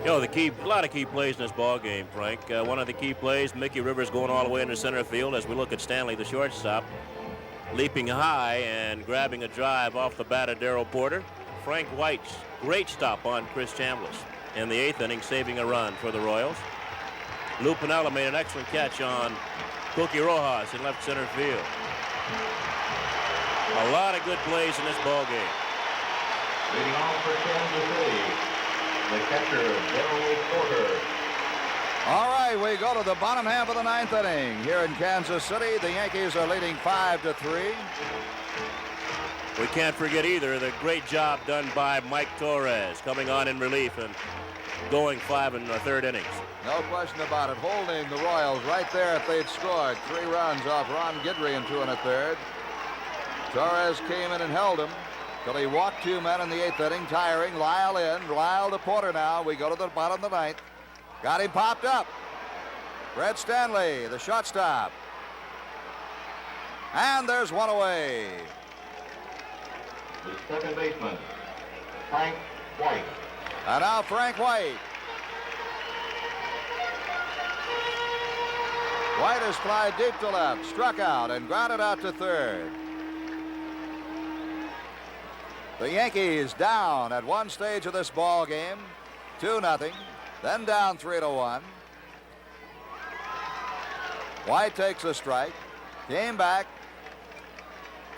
You know, a lot of key plays in this ball game, Frank. One of the key plays, Mickey Rivers going all the way into center field as we look at Stanley, the shortstop, leaping high and grabbing a drive off the bat of Darrell Porter. Frank White's great stop on Chris Chambliss in the 8th inning, saving a run for the Royals. Lou Piniella made an excellent catch on Cookie Rojas in left center field. A lot of good plays in this ball game. Leading off for Kansas City, the catcher, Darrell Porter. All right, we go to the bottom half of the 9th inning. Here in Kansas City, the Yankees are leading 5-3. We can't forget either the great job done by Mike Torres coming on in relief and going 5 1/3 innings. No question about it. Holding the Royals right there if they'd scored. 3 runs off Ron Guidry in 2 1/3. Torres came in and held him till he walked 2 men in the 8th inning, tiring. Lyle in. Lyle to Porter now. We go to the bottom of the 9th. Got him popped up. Fred Stanley, the shortstop. And there's one away. The second baseman, Frank White. And now Frank White. White has fly deep to left, struck out, and grounded out to third. The Yankees down at one stage of this ball game, 2-0, then down 3-1. White takes a strike, came back,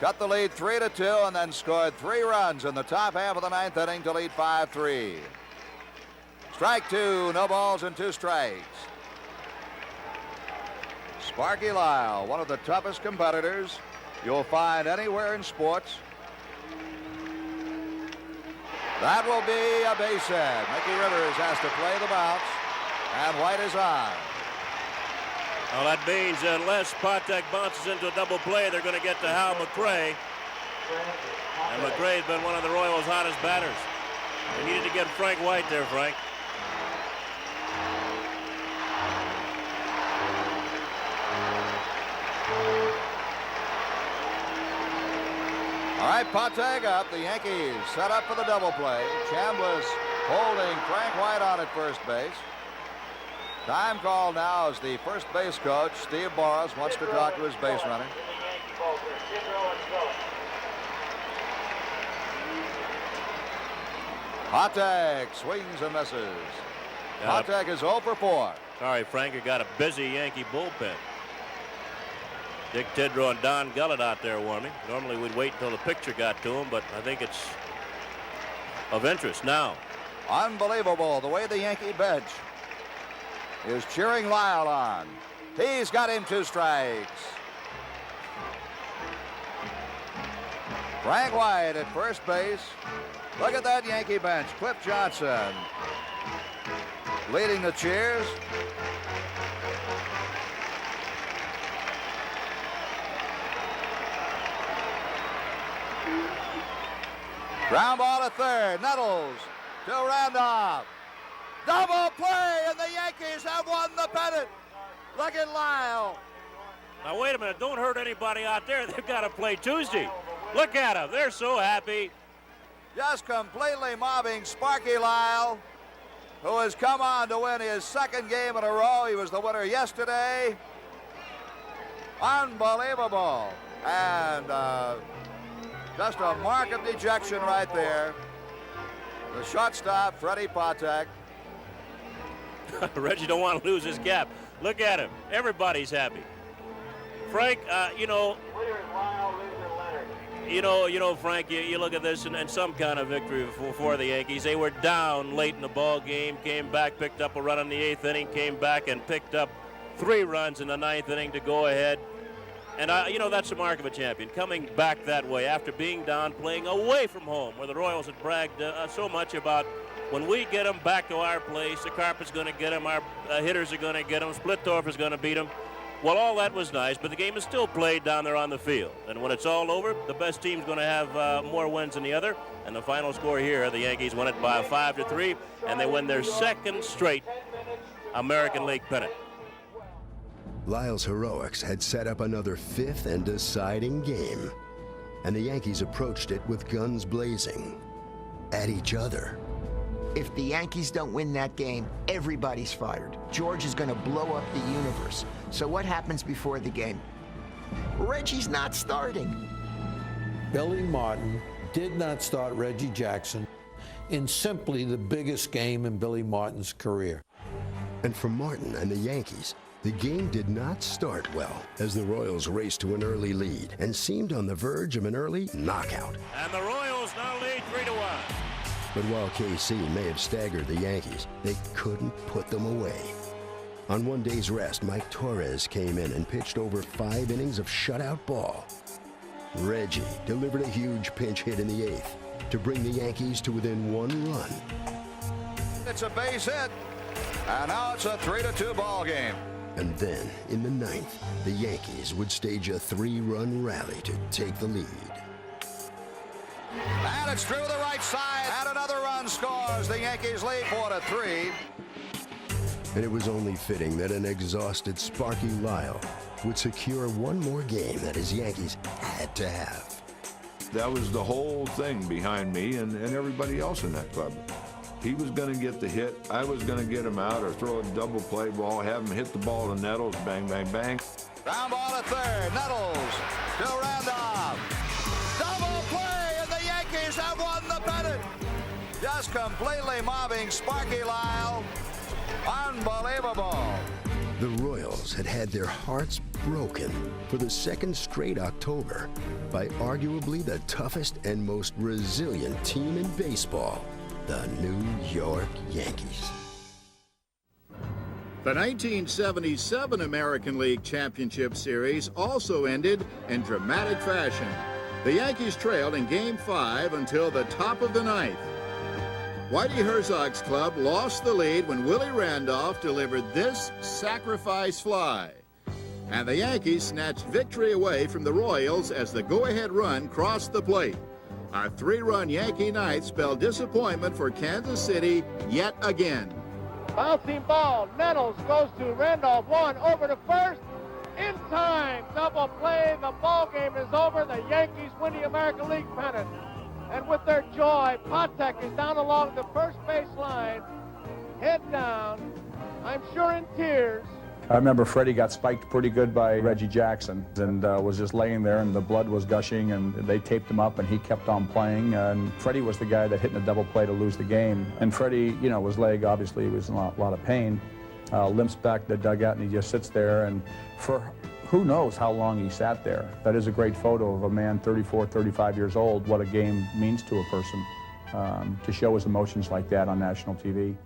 cut the lead 3-2, and then scored 3 runs in the top half of the 9th inning to lead 5-3. Strike 2, no balls and 2 strikes. Sparky Lyle, one of the toughest competitors you'll find anywhere in sports. That will be a base hit. Mickey Rivers has to play the bounce, and White is on. Well, that means unless Patek bounces into a double play, they're going to get to Hal McRae. And McRae's been one of the Royals' hottest batters. They needed to get Frank White there, Frank. All right, Patek up. The Yankees set up for the double play. Chambliss holding Frank White on at first base. Time call now as the first base coach, Steve Boras, wants to talk to his base runner. Patek swings and misses. Patek is 0 for 4. Sorry, Frank, you got a busy Yankee bullpen. Dick Tidrow and Don Gullett out there warming. Normally we'd wait until the picture got to him, but I think it's of interest now. Unbelievable the way the Yankee bench is cheering Lyle on. He's got him 2 strikes. Frank White at first base. Look at that Yankee bench. Cliff Johnson leading the cheers. Ground ball to third. Nettles to Randolph. Double play, and the Yankees have won the pennant. Look at Lyle. Now, wait a minute. Don't hurt anybody out there. They've got to play Tuesday. Look at them. They're so happy. Just completely mobbing Sparky Lyle, who has come on to win his 2nd game in a row. He was the winner yesterday. Unbelievable. And just a mark of dejection right there. The shortstop, Freddie Patek. Reggie don't want to lose his cap. Look at him. Everybody's happy. Frank, you know, Frank, you look at this and some kind of victory for the Yankees. They were down late in the ball game, came back, picked up a run in the 8th inning, came back and picked up 3 runs in the 9th inning to go ahead. And, that's the mark of a champion, coming back that way after being down, playing away from home, where the Royals had bragged so much about when we get them back to our place, the carpet's going to get them, our hitters are going to get them, Splittorff is going to beat them. Well, all that was nice, but the game is still played down there on the field. And when it's all over, the best team's going to have more wins than the other. And the final score here, the Yankees won it by 5-3, and they win their 2nd straight American League pennant. Lyle's heroics had set up another 5th and deciding game, and the Yankees approached it with guns blazing at each other. If the Yankees don't win that game, everybody's fired. George is going to blow up the universe. So what happens before the game? Reggie's not starting. Billy Martin did not start Reggie Jackson in simply the biggest game in Billy Martin's career. And for Martin and the Yankees, the game did not start well as the Royals raced to an early lead and seemed on the verge of an early knockout. And the Royals now lead 3-1. But while KC may have staggered the Yankees, they couldn't put them away. On one day's rest, Mike Torres came in and pitched over 5 innings of shutout ball. Reggie delivered a huge pinch hit in the 8th to bring the Yankees to within 1 run. It's a base hit, and now it's a 3-2 ball game. And then, in the 9th, the Yankees would stage a 3-run rally to take the lead. And it's through the right side, and another run scores. The Yankees lead 4-3. And it was only fitting that an exhausted Sparky Lyle would secure one more game that his Yankees had to have. That was the whole thing behind me and everybody else in that club. He was going to get the hit. I was going to get him out or throw a double play ball, have him hit the ball to Nettles, bang, bang, bang. Ground ball to third. Nettles to Randolph. Double play, and the Yankees have won the pennant. Just completely mobbing Sparky Lyle. Unbelievable. The Royals had had their hearts broken for the 2nd straight October by arguably the toughest and most resilient team in baseball, the New York Yankees. The 1977 American League Championship Series also ended in dramatic fashion. The Yankees trailed in Game 5 until the top of the 9th. Whitey Herzog's club lost the lead when Willie Randolph delivered this sacrifice fly. And the Yankees snatched victory away from the Royals as the go-ahead run crossed the plate. Our 3-run Yankee night spelled disappointment for Kansas City yet again. Bouncing ball, Nettles goes to Randolph, one over to first, in time, double play, the ball game is over, the Yankees win the American League pennant. And with their joy, Patek is down along the first base line, head down, I'm sure in tears. I remember Freddie got spiked pretty good by Reggie Jackson and was just laying there and the blood was gushing and they taped him up and he kept on playing. And Freddie was the guy that hit in a double play to lose the game. And Freddie, you know, his leg obviously was in a lot of pain, limps back to the dugout and he just sits there. And for who knows how long he sat there. That is a great photo of a man 34, 35 years old, what a game means to a person, to show his emotions like that on national TV.